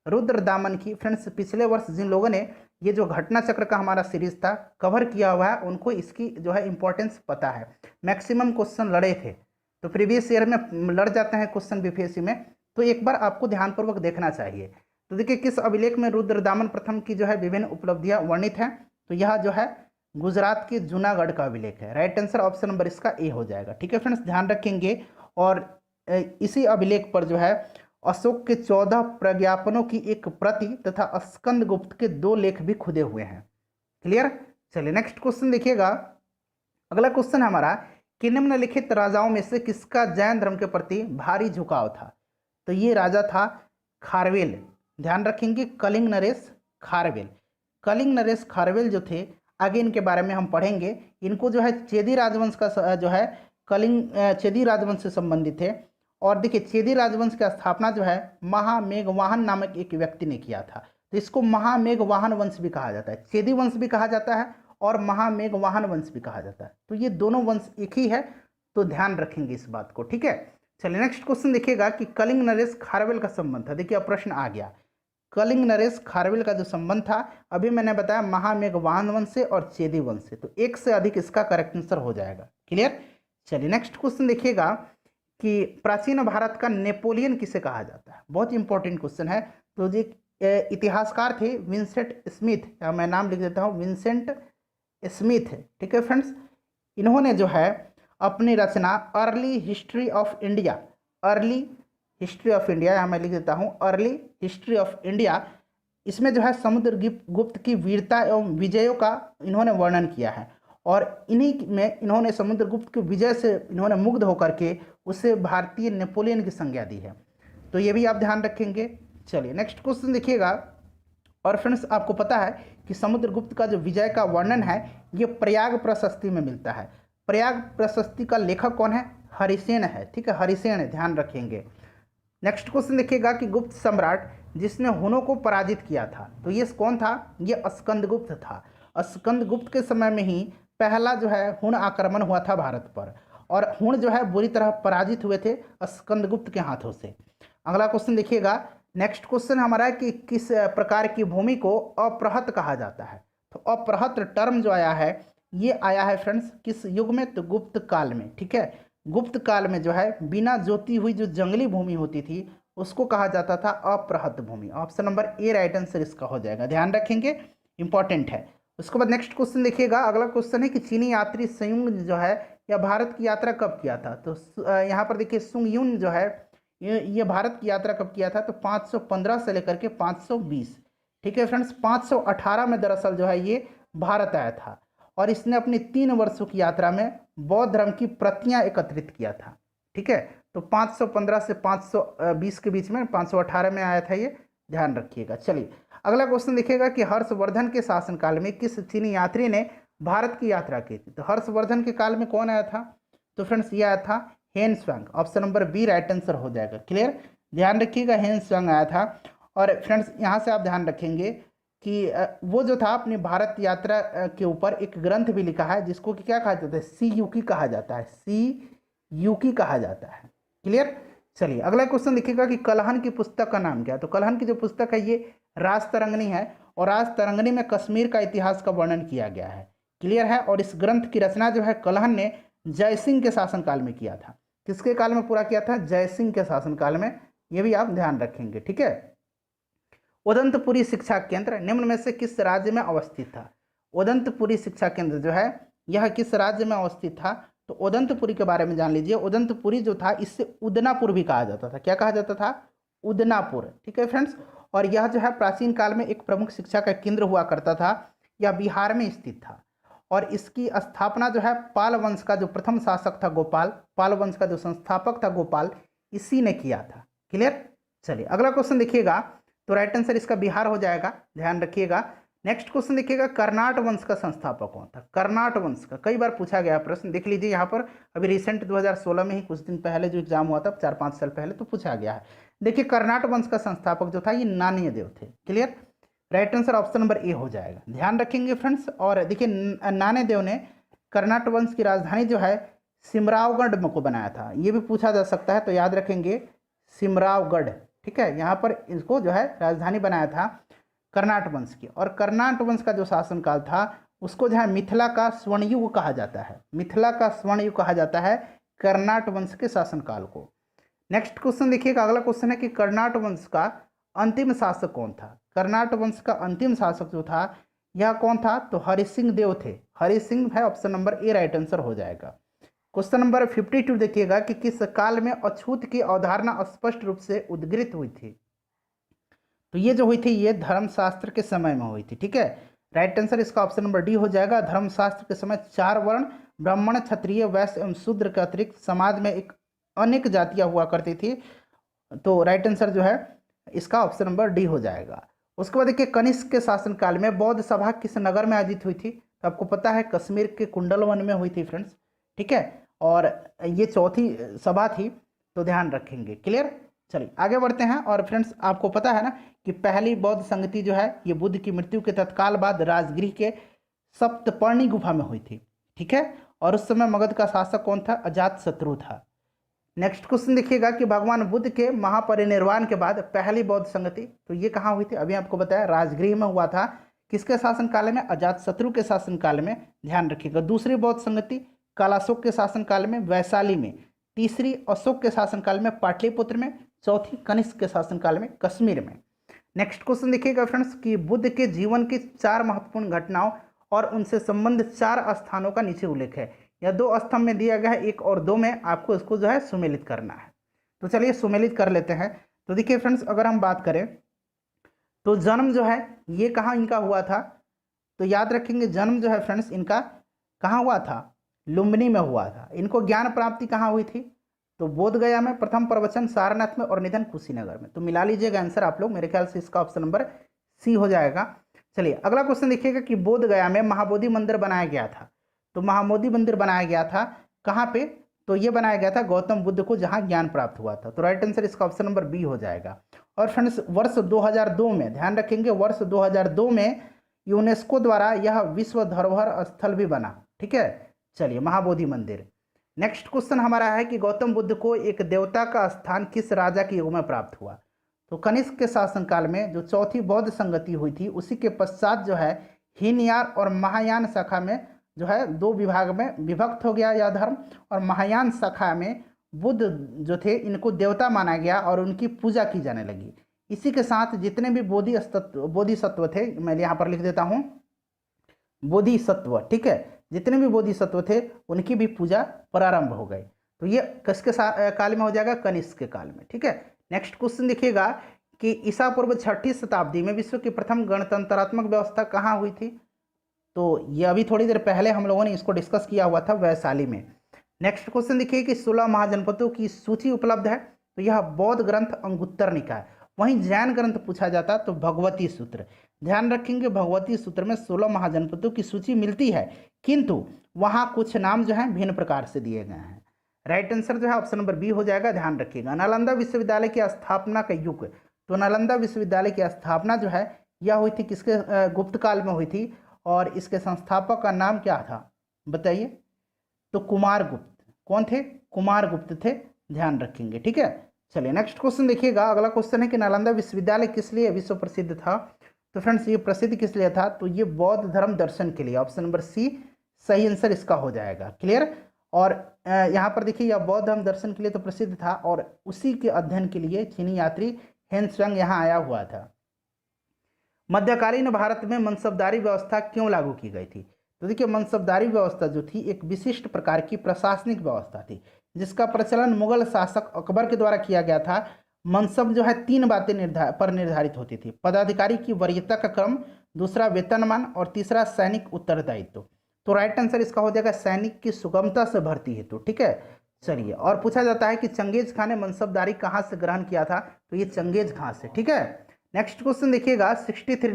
रुद्रदामन की, फ्रेंड्स पिछले वर्ष जिन लोगों ने ये जो घटना चक्र का हमारा सीरीज था कवर किया हुआ है उनको इसकी जो है इंपॉर्टेंस पता है। मैक्सिमम क्वेश्चन लड़े थे, तो प्रीवियस ईयर में लड़ जाते हैं क्वेश्चन बीपीएससी में, तो एक बार आपको ध्यानपूर्वक देखना चाहिए। तो देखिए, किस अभिलेख में रुद्रदामन प्रथम की जो है विभिन्न उपलब्धियां वर्णित हैं? तो यह जो है गुजरात के जूनागढ़ का अभिलेख है। राइट आंसर ऑप्शन नंबर इसका ए हो जाएगा। ठीक है फ्रेंड्स, ध्यान रखेंगे। और इसी अभिलेख पर जो है अशोक के 14 प्रज्ञापनों की एक प्रति तथा स्कंद गुप्त के 2 लेख भी खुदे हुए हैं। क्लियर। चलिए, नेक्स्ट क्वेश्चन देखिएगा। अगला क्वेश्चन हमारा कि निम्नलिखित राजाओं में से किसका जैन धर्म के प्रति भारी झुकाव था? तो ये राजा था खारवेल। ध्यान रखेंगे, कलिंग नरेश खारवेल। कलिंग नरेश खारवेल जो थे, आगे इनके बारे में हम पढ़ेंगे। इनको जो है चेदी राजवंश का जो है चेदी राजवंश से संबंधित थे। और देखिए, चेदी राजवंश की स्थापना जो है महामेघवाहन नामक एक व्यक्ति ने किया था। तो इसको महामेघवाहन वंश भी कहा जाता है, चेदी वंश भी कहा जाता है और महामेघवाहन वंश भी कहा जाता है। तो ये दोनों वंश एक ही है, तो ध्यान रखेंगे इस बात को। ठीक है। चलिए, नेक्स्ट क्वेश्चन देखिएगा कि कलिंग नरेश खारवेल का संबंध था। देखिए, अब प्रश्न आ गया। कलिंग नरेश खारवेल का जो संबंध था, अभी मैंने बताया महामेघवाहन वंश से और चेदी वंश से, तो एक से अधिक इसका करेक्ट आंसर हो जाएगा। क्लियर। चलिए, नेक्स्ट क्वेश्चन देखिएगा कि प्राचीन भारत का नेपोलियन किसे कहा जाता है। बहुत इंपॉर्टेंट क्वेश्चन है। तो जी इतिहासकार थे विंसेंट स्मिथ, या मैं नाम लिख देता हूँ विंसेंट स्मिथ। ठीक है फ्रेंड्स, इन्होंने जो है अपनी रचना early history of India, early history of India, यहाँ मैं लिख देता हूँ अर्ली हिस्ट्री ऑफ इंडिया, इसमें जो है समुद्रगुप्त की वीरता एवं विजयों का इन्होंने वर्णन किया है। और इन्हीं में इन्होंने समुद्रगुप्त के विजय से इन्होंने मुग्ध होकर के उसे भारतीय नेपोलियन की संज्ञा दी है। तो ये भी आप ध्यान रखेंगे। चलिए, नेक्स्ट क्वेश्चन देखिएगा। और फ्रेंड्स, आपको पता है कि समुद्रगुप्त का जो विजय का वर्णन है ये प्रयाग प्रशस्ति में मिलता है। प्रयाग प्रशस्ति का लेखक कौन है? हरिसेन है। ठीक है, हरिसेन है, ध्यान रखेंगे। नेक्स्ट क्वेश्चन देखिएगा कि गुप्त सम्राट जिसने हुनों को पराजित किया था, तो ये कौन था? ये स्कंदगुप्त था। स्कंदगुप्त के समय में ही पहला जो है हुण आक्रमण हुआ था भारत पर, और हुण जो है बुरी तरह पराजित हुए थे स्कंदगुप्त के हाथों से। अगला क्वेश्चन देखिएगा। नेक्स्ट क्वेश्चन हमारा है कि किस प्रकार की भूमि को अप्रहत कहा जाता है। तो अप्रहत टर्म जो आया है ये आया है फ्रेंड्स किस युग में? तो गुप्त काल में। ठीक है, गुप्त काल में जो है बिना जोती हुई जो जंगली भूमि होती थी उसको कहा जाता था अप्रहत भूमि। Option number A right answer इसका हो जाएगा। ध्यान रखेंगे, इंपॉर्टेंट है। उसके बाद नेक्स्ट क्वेश्चन देखिएगा। अगला क्वेश्चन है कि चीनी यात्री सुंग जो है यह भारत की यात्रा कब किया था। तो यहाँ पर देखिए सुंग यून जो है ये भारत की यात्रा कब किया था? तो 515 से लेकर के 520। ठीक है फ्रेंड्स, 518 में दरअसल जो है ये भारत आया था और इसने अपनी 3 वर्षों की यात्रा में बौद्ध धर्म की प्रतियां एकत्रित किया था। ठीक है, तो 515 से 520 के बीच में 518 में आया था ये, ध्यान रखिएगा। चलिए, अगला क्वेश्चन देखिएगा कि हर्षवर्धन के शासनकाल में किस चीनी यात्री ने भारत की यात्रा की थी। तो हर्षवर्धन के काल में कौन आया था? तो फ्रेंड्स ये आया था Hiuen Tsang. Option number B right answer हो जाएगा। क्लियर, ध्यान रखिएगा, हेन स्वांग आया था। और फ्रेंड्स यहाँ से आप ध्यान रखेंगे कि वो जो था अपनी भारत यात्रा के ऊपर एक ग्रंथ भी लिखा है जिसको कि क्या कहा जाता है, सी यूकी कहा जाता है, सी यूकी कहा जाता है। क्लियर, चलिए अगला क्वेश्चन देखिएगा कि कलहन की पुस्तक का नाम क्या है। तो कलहन की जो पुस्तक है ये राजतरंगिणी है और राजतरंगिणी में कश्मीर का इतिहास का वर्णन किया गया है। क्लियर है, और इस ग्रंथ की रचना जो है कलहन ने जयसिंह के शासनकाल में किया था। किसके काल में पूरा किया था? जयसिंह के शासनकाल में। ये भी आप ध्यान रखेंगे। ठीक है, उदंतपुरी शिक्षा केंद्र निम्न में से किस राज्य में अवस्थित था? उदंतपुरी शिक्षा केंद्र जो है यह किस राज्य में अवस्थित था? तो उदंतपुरी के बारे में जान लीजिए। उदंतपुरी जो था इससे उदनापुर भी कहा जाता था। क्या कहा जाता था? उदनापुर। ठीक है फ्रेंड्स, और यह जो है प्राचीन काल में एक प्रमुख शिक्षा का केंद्र हुआ करता था। यह बिहार में स्थित था और इसकी स्थापना जो है पाल वंश का जो प्रथम शासक था गोपाल, पाल वंश का जो संस्थापक था गोपाल, इसी ने किया था। क्लियर, चलिए अगला क्वेश्चन देखिएगा। तो राइट आंसर इसका बिहार हो जाएगा, ध्यान रखिएगा। नेक्स्ट क्वेश्चन देखिएगा, कर्नाट वंश का संस्थापक कौन था? कर्नाट वंश का कई बार पूछा गया प्रश्न, देख लीजिए यहाँ पर। अभी रिसेंट 2016 में ही कुछ दिन पहले जो एग्जाम हुआ था 4-5 साल पहले, तो पूछा गया है। देखिए कर्नाट वंश का संस्थापक जो था ये नान्यदेव थे। Clear, right answer option number ए हो जाएगा, ध्यान रखेंगे फ्रेंड्स। और देखिए नान्यदेव ने कर्नाट वंश की राजधानी जो है सिमरावगढ़ को बनाया था। ये भी पूछा जा सकता है, तो याद रखेंगे सिमरावगढ़। ठीक है, यहाँ पर इसको जो है राजधानी बनाया था कर्नाट वंश की। और कर्नाट वंश का जो शासनकाल था उसको जो है मिथिला का स्वर्णयुग कहा जाता है। मिथिला का स्वर्णयुग कहा जाता है कर्नाट वंश के शासनकाल को। नेक्स्ट क्वेश्चन देखिएगा, अगला क्वेश्चन है कि कर्नाट वंश का अंतिम शासक कौन था? कर्नाट वंश का अंतिम शासक जो था यह कौन था? तो हरि सिंह देव थे। हरि सिंह है, option number A right answer हो जाएगा। क्वेश्चन नंबर 52 देखिएगा कि किस काल में अछूत की अवधारणा स्पष्ट रूप से उद्घृत हुई थी? तो ये जो हुई थी ये धर्मशास्त्र के समय में हुई थी। ठीक है, राइट आंसर इसका ऑप्शन नंबर डी हो जाएगा। धर्मशास्त्र के समय 4 वर्ण ब्राह्मण, क्षत्रिय, वैश्य एवं शूद्र के अतिरिक्त समाज में एक अनेक जातियां हुआ करती थी। तो राइट आंसर जो है इसका ऑप्शन नंबर डी हो जाएगा। उसके बाद देखिए कनिष्क के शासनकाल में बौद्ध सभा किस नगर में आयोजित हुई थी? तो आपको पता है कश्मीर के कुंडलवन में हुई थी फ्रेंड्स। ठीक है, और ये चौथी सभा थी, तो ध्यान रखेंगे। क्लियर, चलिए आगे बढ़ते हैं। और फ्रेंड्स आपको पता है ना कि पहली बौद्ध संगति जो है ये बुद्ध की मृत्यु के तत्काल बाद राजगृह के सप्तपर्णी गुफा में हुई थी। ठीक है, और उस समय मगध का शासक कौन था? अजातशत्रु था। नेक्स्ट क्वेश्चन देखिएगा कि भगवान बुद्ध के महापरिनिर्वाण के बाद पहली बौद्ध संगति, तो ये कहाँ हुई थी? अभी आपको बताया राजगृह में हुआ था। किसके शासनकाल में? अजातशत्रु के शासनकाल में, ध्यान रखिएगा। दूसरी बौद्ध संगति कालाशोक के शासनकाल में वैशाली में, तीसरी अशोक के शासनकाल में पाटलिपुत्र में, चौथी कनिष्क के शासनकाल में कश्मीर में। नेक्स्ट क्वेश्चन देखिएगा फ्रेंड्स कि बुद्ध के जीवन की 4 महत्वपूर्ण घटनाओं और उनसे संबंधित 4 स्थानों का नीचे उल्लेख है। या 2 स्तंभ में दिया गया है, 1 और 2 में आपको इसको जो है सुमेलित करना है। तो चलिए सुमेलित कर लेते हैं। तो देखिए फ्रेंड्स अगर हम बात करें तो जन्म जो है ये कहाँ इनका हुआ था? तो याद रखेंगे जन्म जो है फ्रेंड्स इनका कहाँ हुआ था? लुम्बिनी में हुआ था। इनको ज्ञान प्राप्ति कहाँ हुई थी? तो बोध गया में, प्रथम प्रवचन सारनाथ में और निधन कुशीनगर में। तो मिला लीजिएगा आंसर आप लोग, मेरे ख्याल से इसका ऑप्शन नंबर सी हो जाएगा। चलिए अगला क्वेश्चन देखिएगा कि बोध गया में महाबोधि मंदिर बनाया गया था। तो महाबोधि मंदिर बनाया गया था कहाँ पे? तो ये बनाया गया था गौतम बुद्ध को, जहाँ ज्ञान प्राप्त हुआ था। तो राइट आंसर इसका ऑप्शन नंबर बी हो जाएगा। और फ्रेंड्स वर्ष 2002 में, ध्यान रखेंगे, वर्ष 2002 में यूनेस्को द्वारा यह विश्व धरोहर स्थल भी बना। ठीक है, चलिए महाबोधि मंदिर। नेक्स्ट क्वेश्चन हमारा है कि गौतम बुद्ध को एक देवता का स्थान किस राजा के युग में प्राप्त हुआ? तो कनिष्क के शासनकाल में जो चौथी बौद्ध संगति हुई थी उसी के पश्चात जो है हीनयान और महायान शाखा में जो है 2 विभाग में विभक्त हो गया यह धर्म। और महायान शाखा में बुद्ध जो थे इनको देवता माना गया और उनकी पूजा की जाने लगी। इसी के साथ जितने भी बोधिसत्व थे, मैं यहाँ पर लिख देता हूँ बोधिसत्व। ठीक है, जितने भी बोधिसत्व थे उनकी भी पूजा प्रारंभ हो गई। तो ये किसके काल में हो जाएगा? कनिष्क के काल में। ठीक है, नेक्स्ट क्वेश्चन देखिएगा कि ईसा पूर्व 6ठी शताब्दी में विश्व की प्रथम गणतंत्रात्मक व्यवस्था कहाँ हुई थी? तो ये अभी थोड़ी देर पहले हम लोगों ने इसको डिस्कस किया हुआ था, वैशाली में। नेक्स्ट क्वेश्चन देखिए कि 16 महाजनपदों की सूची उपलब्ध है। तो यह बौद्ध ग्रंथ अंगुत्तर निकाय, वहीं जैन ग्रंथ पूछा जाता तो भगवती सूत्र। ध्यान रखेंगे भगवती सूत्र में 16 महाजनपदों की सूची मिलती है, किंतु वहां कुछ नाम जो है भिन्न प्रकार से दिए गए हैं। राइट आंसर जो है ऑप्शन नंबर बी हो जाएगा। ध्यान रखिएगा। नालंदा विश्वविद्यालय की स्थापना का युग, तो नालंदा विश्वविद्यालय की स्थापना जो है यह हुई थी किसके गुप्त काल में हुई थी, और इसके संस्थापक का नाम क्या था बताइए? तो कुमारगुप्त। कौन थे? कुमारगुप्त थे। ध्यान रखेंगे, ठीक है। चलिए नेक्स्ट क्वेश्चन देखिएगा। अगला क्वेश्चन है कि नालंदा विश्वविद्यालय किस लिए विश्व प्रसिद्ध था? तो फ्रेंड्स ये प्रसिद्ध किस लिए था? तो ये बौद्ध धर्म दर्शन के लिए। ऑप्शन नंबर सी सही आंसर इसका हो जाएगा। क्लियर। और यहाँ पर देखिए यह बौद्ध धर्म दर्शन के लिए तो प्रसिद्ध था, और उसी के अध्ययन के लिए चीनी यात्री हेनत्सुआंग यहाँ आया हुआ था। मध्यकालीन भारत में मनसबदारी व्यवस्था क्यों लागू की गई थी? तो देखिए मनसबदारी व्यवस्था जो थी एक विशिष्ट प्रकार की प्रशासनिक व्यवस्था थी, जिसका प्रचलन मुगल शासक अकबर के द्वारा किया गया था। मनसब जो है 3 बातें निर्धारित होती थी। पदाधिकारी की वरीयता का क्रम, दूसरा वेतनमान, और तीसरा सैनिक उत्तरदायित्व। तो राइट आंसर इसका हो जाएगा सैनिक की सुगमता से भर्ती हेतु, ठीक है। चलिए, और पूछा जाता है कि चंगेज खान ने मनसबदारी कहाँ से ग्रहण किया था? तो ये चंगेज खान से, ठीक है। नेक्स्ट क्वेश्चन देखिएगा 63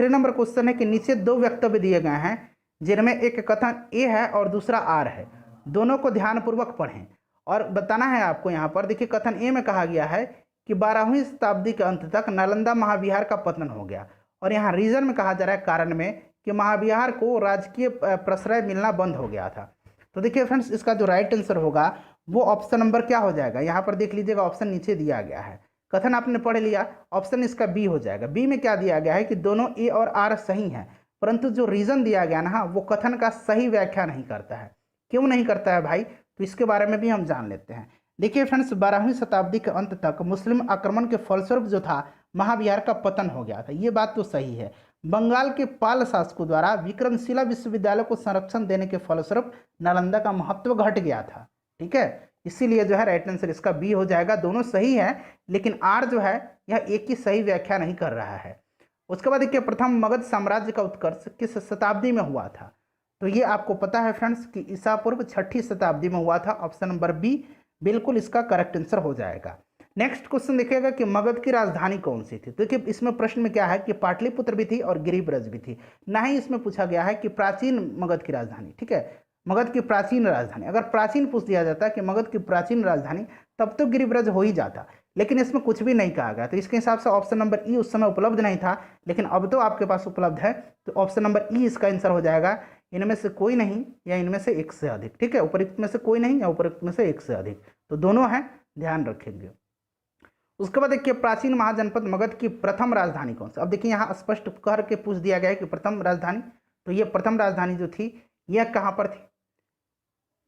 नंबर क्वेश्चन है कि नीचे 2 वक्तव्य दिए गए हैं, जिनमें एक कथन ए है और दूसरा आर है। दोनों को ध्यानपूर्वक पढ़ें और बताना है आपको। यहाँ पर देखिए कथन ए में कहा गया है कि 12वीं शताब्दी के अंत तक नालंदा महाविहार का पतन हो गया, और यहाँ रीजन में कहा जा रहा है कारण में कि महाविहार को राजकीय प्रश्रय मिलना बंद हो गया था। तो देखिए फ्रेंड्स इसका जो राइट आंसर होगा वो ऑप्शन नंबर क्या हो जाएगा? यहाँ पर देख लीजिएगा ऑप्शन नीचे दिया गया है। कथन आपने पढ़ लिया, ऑप्शन इसका बी हो जाएगा। बी में क्या दिया गया है कि दोनों ए और आर सही हैं, परंतु जो रीजन दिया गया ना वो कथन का सही व्याख्या नहीं करता है। क्यों नहीं करता है भाई? तो इसके बारे में भी हम जान लेते हैं। देखिए फ्रेंड्स 12वीं शताब्दी के अंत तक मुस्लिम आक्रमण के फलस्वरूप जो था महाविहार का पतन हो गया था, ये बात तो सही है। बंगाल के पाल शासकों द्वारा विक्रमशिला विश्वविद्यालय को संरक्षण देने के फलस्वरूप नालंदा का महत्व घट गया था, ठीक है। इसीलिए जो है राइट आंसर इसका बी हो जाएगा। दोनों सही है, लेकिन आर जो है यह एक ही सही व्याख्या नहीं कर रहा है। उसके बाद देखिए प्रथम मगध साम्राज्य का उत्कर्ष किस शताब्दी में हुआ था? तो ये आपको पता है फ्रेंड्स कि ईसा पूर्व 6ठी शताब्दी में हुआ था। ऑप्शन नंबर बी बिल्कुल इसका करेक्ट आंसर हो जाएगा। नेक्स्ट क्वेश्चन देखिएगा कि मगध की राजधानी कौन सी थी? तो देखिए इसमें प्रश्न में क्या है कि पाटलिपुत्र भी थी और गिरिब्रज भी थी। ना ही इसमें पूछा गया है कि प्राचीन मगध की राजधानी, ठीक है, मगध की प्राचीन राजधानी। अगर प्राचीन पूछ दिया जाता कि मगध की प्राचीन राजधानी, तब तो गिरिब्रज हो ही जाता, लेकिन इसमें कुछ भी नहीं कहा गया। तो इसके हिसाब से ऑप्शन नंबर ई उस समय उपलब्ध नहीं था, लेकिन अब तो आपके पास उपलब्ध है। तो ऑप्शन नंबर ई इसका आंसर हो जाएगा। इनमें से कोई नहीं या इनमें से एक से अधिक, ठीक है। उपयुक्त में से कोई नहीं या उपयुक्त में से एक से अधिक, तो दोनों हैं, ध्यान रखेंगे। उसके बाद देखिए प्राचीन महाजनपद मगध की प्रथम राजधानी कौन सी? अब देखिए यहाँ स्पष्ट करके पूछ दिया गया है कि प्रथम राजधानी, तो ये प्रथम राजधानी जो थी यह कहाँ पर थी?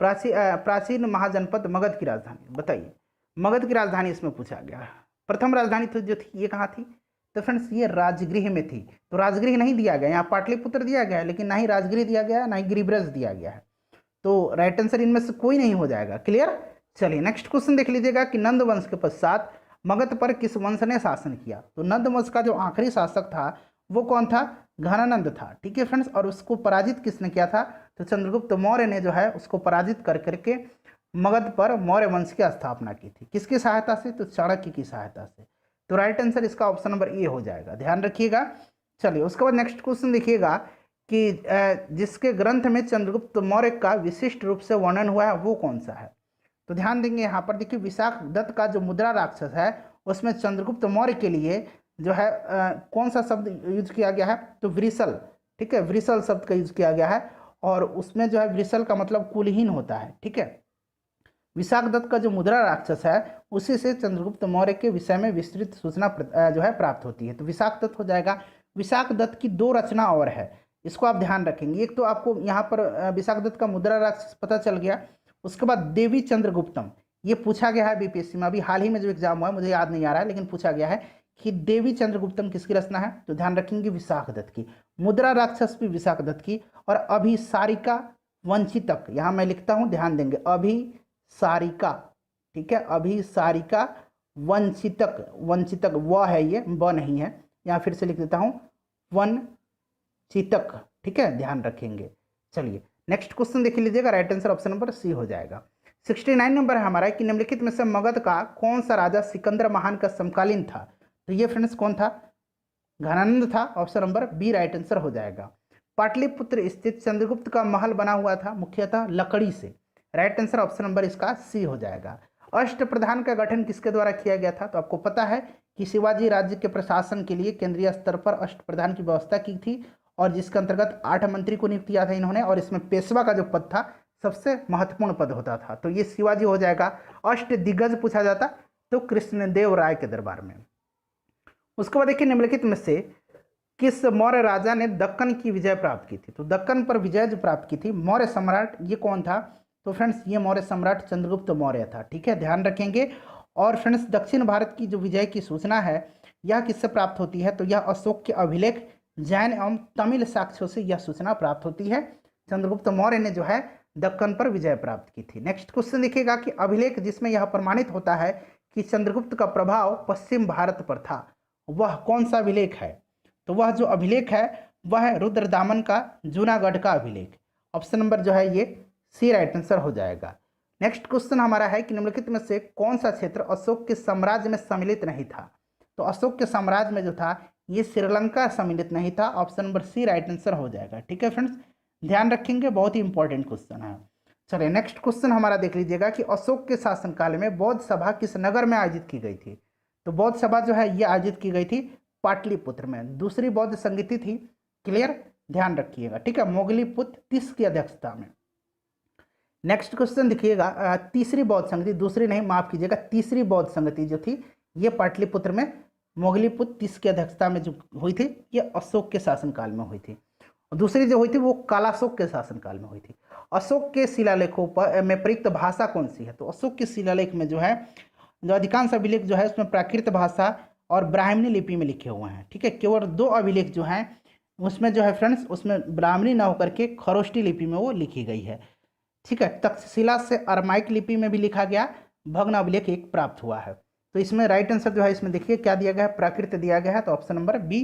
प्राचीन महाजनपद मगध की राजधानी बताइए। मगध की राजधानी इसमें पूछा गया। प्रथम राजधानी तो जो थी ये कहाँ थी? तो फ्रेंड्स ये राजगृह में थी। तो राजगृह नहीं दिया गया, यहाँ पाटलिपुत्र दिया गया है, लेकिन ना ही राजगृह दिया गया है, ना ही गिरिब्रज दिया गया है। तो राइट आंसर इनमें से कोई नहीं हो जाएगा। क्लियर। चलिए नेक्स्ट क्वेश्चन देख लीजिएगा कि नंद वंश के पश्चात मगध पर किस वंश ने शासन किया? तो नंद वंश का जो आखिरी शासक था वो कौन था? घनानंद था, ठीक है फ्रेंड्स। और उसको पराजित किसने किया था? तो चंद्रगुप्त मौर्य ने जो है उसको पराजित कर करके मगध पर मौर्य वंश की स्थापना की थी। किसकी सहायता से? तो चाणक्य की सहायता से। तो राइट आंसर इसका ऑप्शन नंबर ए हो जाएगा, ध्यान रखिएगा। चलिए उसके बाद नेक्स्ट क्वेश्चन देखिएगा कि जिसके ग्रंथ में चंद्रगुप्त मौर्य का विशिष्ट रूप से वर्णन हुआ है वो कौन सा है? तो ध्यान देंगे यहाँ पर देखिए विशाख दत्त का जो मुद्रा राक्षस है उसमें चंद्रगुप्त मौर्य के लिए जो है कौन सा शब्द यूज किया गया है? तो वृषल, ठीक है, वृषल शब्द का यूज किया गया है। और उसमें जो है वृषल का मतलब कुलहीन होता है, ठीक है। विशाख दत्त का जो मुद्रा राक्षस है उसी से चंद्रगुप्त मौर्य के विषय में विस्तृत सूचना जो है प्राप्त होती है। तो विशाख दत्त हो जाएगा। विशाख दत्त की 2 रचना और है, इसको आप ध्यान रखेंगे। एक तो आपको यहाँ पर विशाख दत्त का मुद्रा राक्षस पता चल गया। उसके बाद देवी चंद्रगुप्तम, ये पूछा गया है बीपीएससी में, अभी हाल ही में जो एग्जाम हुआ है, मुझे याद नहीं आ रहा है, लेकिन पूछा गया है कि देवी चंद्रगुप्तम किसकी रचना है? तो ध्यान रखेंगे विशाख दत्त की। मुद्रा राक्षस भी विशाख दत्त की। और अभिसारिका वंचितक, यहाँ मैं लिखता हूँ, ध्यान देंगे, अभिसारिका, ठीक है, अभिसारिका वंचितक, वंचितक व है ये, ब नहीं है, यहाँ फिर से लिख देता हूँ, वंचितक, ठीक है, ध्यान रखेंगे। चलिए नेक्स्ट क्वेश्चन देख लीजिएगा, right answer option number C हो जाएगा। 69 नंबर है हमारा कि निम्नलिखित में से मगध का कौन सा राजा सिकंदर महान का समकालीन था। तो ये फ्रेंड्स कौन था, घनानंद था। Option number B right answer हो जाएगा। पाटलिपुत्र स्थित चंद्रगुप्त का महल बना हुआ था मुख्यतः लकड़ी से। राइट आंसर ऑप्शन नंबर इसका सी हो जाएगा। अष्टप्रधान का गठन किसके द्वारा किया गया था। तो आपको पता है कि शिवाजी राज्य के प्रशासन के लिए केंद्रीय स्तर पर अष्टप्रधान की व्यवस्था की थी और जिसके अंतर्गत 8 मंत्री को नियुक्त किया था इन्होंने, और इसमें पेशवा का जो पद था सबसे महत्वपूर्ण पद होता था। तो ये शिवाजी हो जाएगा। अष्ट दिग्गज पूछा जाता तो कृष्णदेव राय के दरबार में। उसके बाद देखिए निम्नलिखित में से किस मौर्य राजा ने दक्कन की विजय प्राप्त की थी। तो दक्कन पर विजय जो प्राप्त की थी मौर्य सम्राट, ये कौन था। तो फ्रेंड्स ये मौर्य सम्राट चंद्रगुप्त मौर्य था। ठीक है, ध्यान रखेंगे। और फ्रेंड्स दक्षिण भारत की जो विजय की सूचना है यह किससे प्राप्त होती है। तो यह अशोक के अभिलेख, जैन एवं तमिल साक्ष्यों से यह सूचना प्राप्त होती है। चंद्रगुप्त मौर्य ने जो है दक्कन पर विजय प्राप्त की थी। नेक्स्ट क्वेश्चन देखिएगा कि अभिलेख जिसमें यह प्रमाणित होता है कि चंद्रगुप्त का प्रभाव पश्चिम भारत पर था, वह कौन सा अभिलेख है। तो वह जो अभिलेख है वह है रुद्रदामन का जूनागढ़ का अभिलेख। ऑप्शन नंबर जो है ये सी राइट आंसर हो जाएगा। नेक्स्ट क्वेश्चन हमारा है कि निम्नलिखित में से कौन सा क्षेत्र अशोक के साम्राज्य में सम्मिलित नहीं था। तो अशोक के साम्राज्य में जो था ये श्रीलंका सम्मिलित नहीं था। Option number C right answer हो जाएगा। ठीक है फ्रेंड्स, ध्यान रखेंगे, बहुत ही इंपॉर्टेंट क्वेश्चन है। चलिए नेक्स्ट क्वेश्चन हमारा देख लीजिएगा कि अशोक के शासनकाल में बौद्ध सभा किस नगर में आयोजित की गई थी। तो बौद्ध सभा जो है ये आयोजित की गई थी पाटलिपुत्र में। दूसरी बौद्ध संगति थी, क्लियर, ध्यान रखिएगा। ठीक है, मोगलीपुत्र तीस की अध्यक्षता में। नेक्स्ट क्वेश्चन देखिएगा, तीसरी बौद्ध संगति, दूसरी नहीं माफ कीजिएगा, तीसरी बौद्ध संगति जो थी ये पाटलिपुत्र में मोगलीपुत्र तीस की अध्यक्षता में जो हुई थी ये अशोक के शासनकाल में हुई थी। और दूसरी जो हुई थी वो कालाशोक के शासनकाल में हुई थी। अशोक के शिलालेखों पर में प्रयुक्त भाषा कौन सी है। तो अशोक के शिलालेख में जो है जो अधिकांश अभिलेख जो है उसमें प्राकृत भाषा और ब्राह्मणी लिपि में लिखे हुए हैं। ठीक है, केवल 2 अभिलेख जो हैं उसमें जो है फ्रेंड्स उसमें ब्राह्मणी न होकर के खरोष्टी लिपि में वो लिखी गई है। ठीक है, तक्षशिला से अरमाइक लिपि में भी लिखा गया, भग्न अभिलेख एक प्राप्त हुआ है। तो इसमें राइट आंसर जो है इसमें देखिए क्या दिया गया है, प्राकृत दिया गया है। तो option number B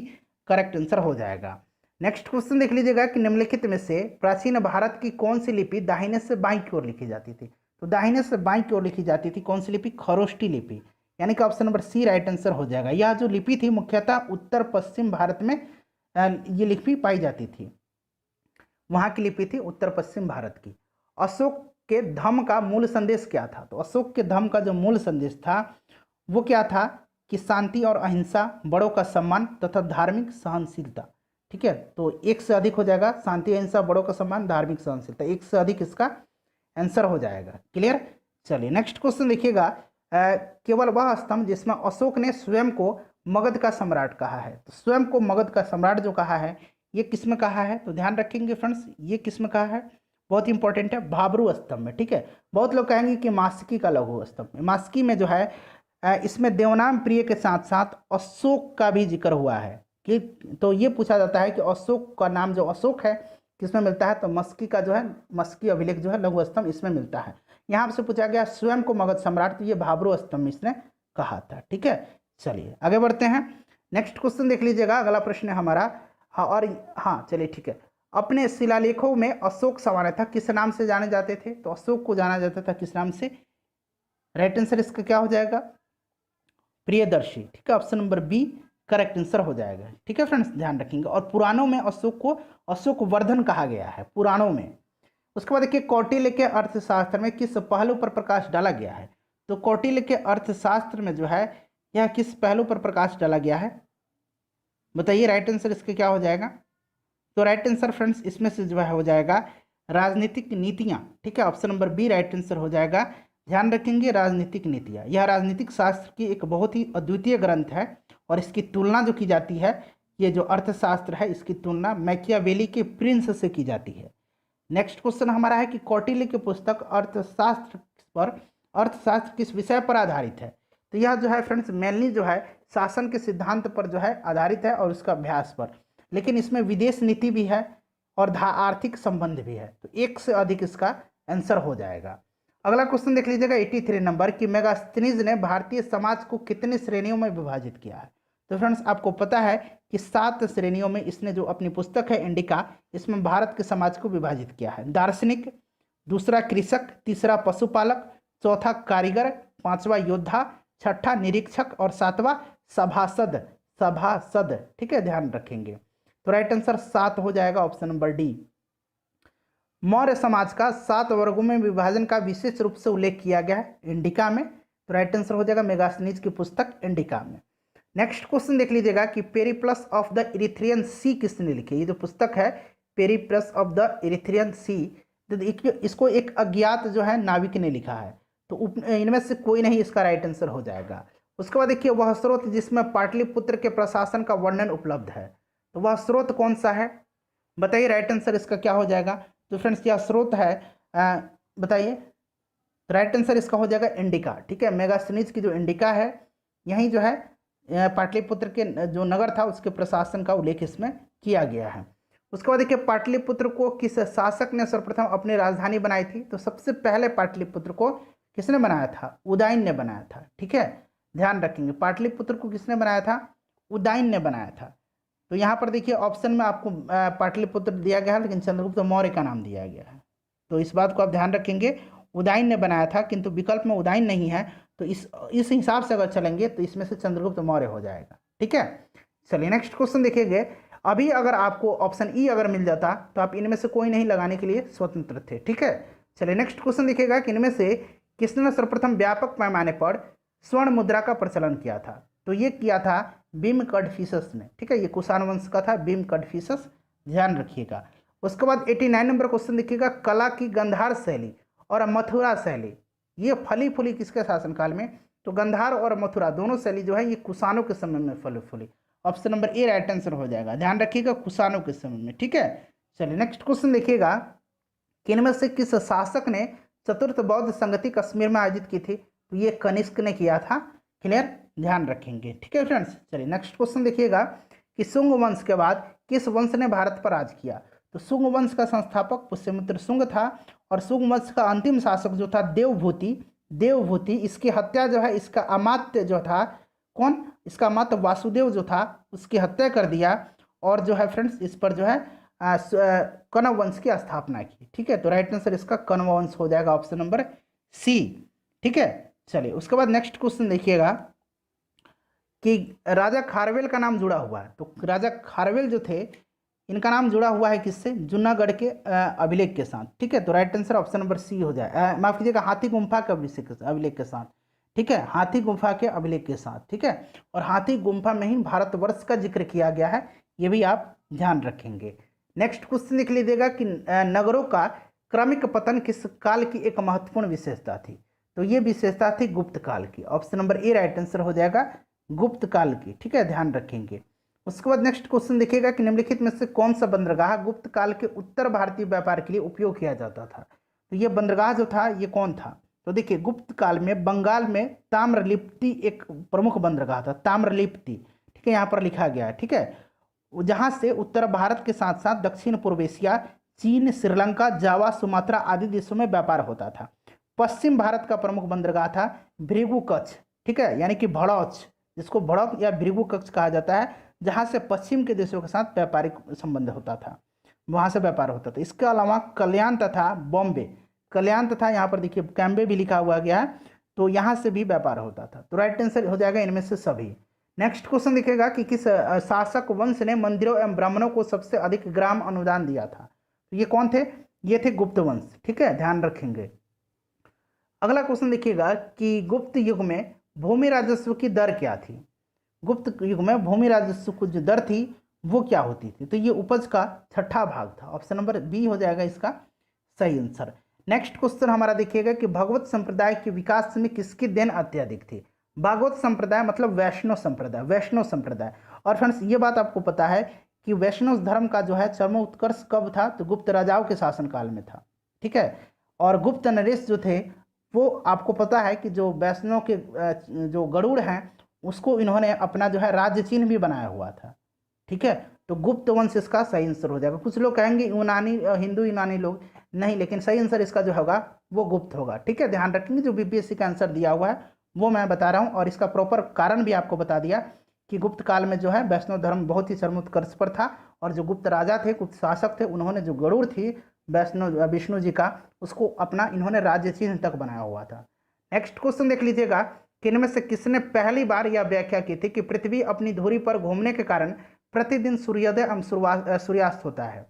correct answer हो जाएगा। नेक्स्ट क्वेश्चन देख लीजिएगा कि निम्नलिखित में से प्राचीन भारत की कौन सी लिपि दाहिने से बाईं की ओर लिखी जाती थी। तो दाहिने से बाईं की ओर लिखी जाती थी कौन सी लिपि, खरोष्टी लिपि, यानी कि option number C right answer हो जाएगा। यह जो लिपि थी मुख्यतः उत्तर पश्चिम भारत में ये लिपि पाई जाती थी, वहाँ की लिपि थी उत्तर पश्चिम भारत की। अशोक के धम्म का मूल संदेश क्या था। तो अशोक के धम्म का जो मूल संदेश था वो क्या था कि शांति और अहिंसा, बड़ों का सम्मान तथा धार्मिक सहनशीलता। ठीक है, तो एक से अधिक हो जाएगा, शांति अहिंसा बड़ों का सम्मान धार्मिक सहनशीलता, एक से अधिक इसका आंसर हो जाएगा। क्लियर। चलिए नेक्स्ट क्वेश्चन देखिएगा, केवल वह स्तंभ जिसमें अशोक ने स्वयं को मगध का सम्राट कहा है। तो स्वयं को मगध का सम्राट जो कहा है ये किस में कहा है। तो ध्यान रखेंगे फ्रेंड्स ये किस में कहा है, बहुत इंपॉर्टेंट है, भाब्रू स्तंभ में। ठीक है, बहुत लोग कहेंगे कि मास्की का लघु स्तंभ में। मास्की में जो है इसमें देवनाम प्रिय के साथ साथ अशोक का भी जिक्र हुआ है कि, तो ये पूछा जाता है कि अशोक का नाम जो अशोक है किसमें मिलता है। तो मस्की का जो है मस्की अभिलेख जो है लघु स्तंभ इसमें मिलता है। यहाँ से पूछा गया स्वयं को मगध सम्राट, तो ये भाब्रू स्तंभ इसने कहा था। ठीक है, चलिए आगे बढ़ते हैं। नेक्स्ट क्वेश्चन देख लीजिएगा, अगला प्रश्न है हमारा। हाँ और हाँ चलिए ठीक है, अपने शिलालेखों में अशोक सामान्यतः किस नाम से जाने जाते थे। तो अशोक को जाना जाता था किस नाम से, राइट आंसर इसका क्या हो जाएगा, प्रियदर्शी। ठीक है, option number B correct answer हो जाएगा। ठीक है फ्रेंड्स, ध्यान रखेंगे। और पुराणों में अशोक को अशोक वर्धन कहा गया है, पुराणों में। उसके बाद देखिए कौटिल्य के अर्थशास्त्र में किस पहलू पर प्रकाश डाला गया है। तो कौटिल्य के अर्थशास्त्र में जो है यह किस पहलू पर प्रकाश डाला गया है, बताइए राइट आंसर इसका क्या हो जाएगा। तो राइट आंसर फ्रेंड्स इसमें से जो है हो जाएगा राजनीतिक नीतियाँ। ठीक है, option number B right answer हो जाएगा। ध्यान रखेंगे राजनीतिक नीतियाँ, यह राजनीतिक शास्त्र की एक बहुत ही अद्वितीय ग्रंथ है और इसकी तुलना जो की जाती है, ये जो अर्थशास्त्र है इसकी तुलना मैकियावेली के प्रिंस से की जाती है। नेक्स्ट क्वेश्चन हमारा है कि कौटिल्य की पुस्तक अर्थशास्त्र किस विषय पर आधारित है। तो यह जो है फ्रेंड्स मेनली जो है शासन के सिद्धांत पर जो है आधारित है और उसका अभ्यास पर, लेकिन इसमें विदेश नीति भी है और आर्थिक संबंध भी है। तो एक से अधिक इसका आंसर हो जाएगा। अगला क्वेश्चन देख लीजिएगा 83 नंबर कि मेगास्थनीज ने भारतीय समाज को कितनी श्रेणियों में विभाजित किया है। तो फ्रेंड्स आपको पता है कि 7 श्रेणियों में इसने जो अपनी पुस्तक है इंडिका, इसमें भारत के समाज को विभाजित किया है। दार्शनिक, दूसरा कृषक, तीसरा पशुपालक, चौथा कारीगर, पांचवा योद्धा, छठा निरीक्षक और सातवां सभासद। सभासद, ठीक है, ध्यान रखेंगे। तो राइट आंसर 7 हो जाएगा, ऑप्शन नंबर डी। मौर्य समाज का 7 वर्गों में विभाजन का विशेष रूप से उल्लेख किया गया है इंडिका में। तो राइट आंसर हो जाएगा मेगास्थनीज की पुस्तक इंडिका में। नेक्स्ट क्वेश्चन देख लीजिएगा कि पेरिप्लस ऑफ द इरिथ्रियन सी किसने लिखी। ये जो पुस्तक है पेरिप्लस ऑफ द इरिथ्रियन सी, इसको एक अज्ञात जो है नाविक ने लिखा है। तो इनमें से कोई नहीं इसका राइट आंसर हो जाएगा। उसके बाद देखिए वह स्रोत जिसमें पाटलिपुत्र के प्रशासन का वर्णन उपलब्ध है, तो वह स्रोत कौन सा है, बताइए। राइट आंसर इसका क्या हो जाएगा। तो फ्रेंड्स यह स्रोत है, बताइए। राइट आंसर इसका हो जाएगा इंडिका, ठीक है। मेगास्थनीज की जो इंडिका है, यहीं जो है पाटलिपुत्र के जो नगर था उसके प्रशासन का उल्लेख इसमें किया गया है। उसके बाद देखिए पाटलिपुत्र को किस शासक ने सर्वप्रथम अपनी राजधानी बनाई थी। तो सबसे पहले पाटलिपुत्र को किसने बनाया था, उदयन ने बनाया था, ठीक है, ध्यान रखेंगे। पाटलिपुत्र को किसने बनाया था, उदयन ने बनाया था। तो यहाँ पर देखिए ऑप्शन में आपको पाटलिपुत्र दिया गया है, लेकिन चंद्रगुप्त मौर्य का नाम दिया गया है। तो इस बात को आप ध्यान रखेंगे, उदयन ने बनाया था, किंतु विकल्प में उदयन नहीं है। तो इस हिसाब से अगर चलेंगे तो इसमें से चंद्रगुप्त मौर्य हो जाएगा, ठीक है। चलिए नेक्स्ट क्वेश्चन देखिएगा। अभी अगर आपको ऑप्शन ई अगर मिल जाता तो आप इनमें से कोई नहीं लगाने के लिए स्वतंत्र थे, ठीक है। चलिए नेक्स्ट क्वेश्चन देखिएगा कि इनमें से किसने सर्वप्रथम व्यापक पैमाने पर स्वर्ण मुद्रा का प्रचलन किया था। तो ये किया था बीम कड़फिसस ने, ठीक है। ये कुषाण वंश का था बीम कड़फिसस, ध्यान रखिएगा। उसके बाद 89 नंबर क्वेश्चन देखिएगा, कला की गंधार शैली और मथुरा शैली ये फली फूली किसके शासनकाल में। तो गंधार और मथुरा दोनों शैली जो है ये कुषाणों के समय में फली फूली। Option number A right answer हो जाएगा, ध्यान रखिएगा, कुषाणों के समय में, ठीक है। चलिए नेक्स्ट क्वेश्चन देखिएगा कि इनमें से किस शासक ने चतुर्थ बौद्ध संगति कश्मीर में आयोजित की थी। तो ये कनिष्क ने किया था, क्लियर, ध्यान रखेंगे, ठीक है फ्रेंड्स। चलिए नेक्स्ट क्वेश्चन देखिएगा कि शुंग वंश के बाद किस वंश ने भारत पर राज किया। तो शुंग वंश का संस्थापक पुष्यमित्र शुंग था और शुंग वंश का अंतिम शासक जो था देवभूति। इसकी हत्या जो है इसका अमात्य जो था कौन, इसका अमात्य वासुदेव जो था उसकी हत्या कर दिया और जो है फ्रेंड्स इस पर जो है कण्व वंश की स्थापना की, ठीक है। तो राइट आंसर इसका कण्व वंश हो जाएगा, ऑप्शन नंबर सी, ठीक है। चलिए उसके बाद नेक्स्ट क्वेश्चन देखिएगा कि राजा खारवेल का नाम जुड़ा हुआ है। तो राजा खारवेल जो थे इनका नाम जुड़ा हुआ है किससे, जूनागढ़ के अभिलेख के साथ, ठीक है। तो right answer option number C हो जाए, माफ कीजिएगा, हाथी गुम्फा के अभिलेख के साथ, ठीक है, हाथी गुम्फा के अभिलेख के साथ, ठीक है। और हाथी गुम्फा में ही भारतवर्ष का जिक्र किया गया है, ये भी आप ध्यान रखेंगे। नेक्स्ट क्वेश्चन लिख लीजिएगा कि नगरों का क्रमिक पतन किस काल की एक महत्वपूर्ण विशेषता थी। तो ये विशेषता थी गुप्त काल की, option number A right answer हो जाएगा, गुप्त काल की, ठीक है, ध्यान रखेंगे। उसके बाद नेक्स्ट क्वेश्चन देखिएगा कि निम्नलिखित में से कौन सा बंदरगाह गुप्त काल के उत्तर भारतीय व्यापार के लिए उपयोग किया जाता था। तो ये बंदरगाह जो था ये कौन था। तो देखिए गुप्त काल में बंगाल में ताम्रलिप्ति एक प्रमुख बंदरगाह था, ताम्रलिप्ति, ठीक है, यहाँ पर लिखा गया है, ठीक है। जहाँ से उत्तर भारत के साथ साथ दक्षिण पूर्व एशिया, चीन, श्रीलंका, जावा, सुमात्रा आदि देशों में व्यापार होता था। पश्चिम भारत का प्रमुख बंदरगाह था भृगु कच्छ, ठीक है, यानी कि भड़ौच, जिसको भड़ौच या भृगु कच्छ कहा जाता है, जहाँ से पश्चिम के देशों के साथ व्यापारिक संबंध होता था, वहाँ से व्यापार होता था। इसके अलावा कल्याण तथा बॉम्बे, कल्याण तथा यहाँ पर देखिए कैम्बे भी लिखा हुआ गया है, तो यहाँ से भी व्यापार होता था। तो राइट आंसर हो जाएगा इनमें से सभी। नेक्स्ट क्वेश्चन दिखेगा कि किस शासक वंश ने मंदिरों एवं ब्राह्मणों को सबसे अधिक ग्राम अनुदान दिया था। तो ये कौन थे, ये थे गुप्त वंश, ठीक है, ध्यान रखेंगे। अगला क्वेश्चन देखिएगा कि गुप्त युग में भूमि राजस्व की दर क्या थी। गुप्त युग में भूमि राजस्व की जो दर थी वो क्या होती थी। तो ये उपज का छठा भाग था, ऑप्शन नंबर बी हो जाएगा इसका सही आंसर। नेक्स्ट क्वेश्चन हमारा देखिएगा कि भगवत संप्रदाय के विकास में किसकी देन अत्यधिक थी। भागवत संप्रदाय मतलब वैष्णव संप्रदाय, वैष्णव संप्रदाय। और फ्रेंड्स ये बात आपको पता है कि वैष्णव धर्म का जो है चरमोत्कर्ष कब था, तो गुप्त राजाओं के शासनकाल में था, ठीक है। और गुप्त नरेश जो थे वो आपको पता है कि जो वैष्णव के जो गरुड़ हैं उसको इन्होंने अपना जो है राज्य चिन्ह भी बनाया हुआ था, ठीक है। तो गुप्त वंश इसका सही आंसर हो जाएगा। कुछ लोग कहेंगे यूनानी, हिंदू यूनानी लोग, नहीं, लेकिन सही आंसर इसका जो होगा वो गुप्त होगा, ठीक है, ध्यान रखेंगे। जो बीपीएससी का आंसर दिया हुआ है वो मैं बता रहा हूँ और इसका प्रॉपर कारण भी आपको बता दिया कि गुप्त काल में जो है वैष्णव धर्म बहुत ही चरमोत्कर्ष पर था और जो गुप्त राजा थे, गुप्त शासक थे, उन्होंने जो गरुड़ थी वैष्णो विष्णु जी का, उसको अपना इन्होंने राज्य चिन्ह तक बनाया हुआ था। नेक्स्ट क्वेश्चन देख लीजिएगा कि इनमें से किसने पहली बार यह व्याख्या की थी कि पृथ्वी अपनी धुरी पर घूमने के कारण प्रतिदिन सूर्योदय एवं सूर्यास्त होता है।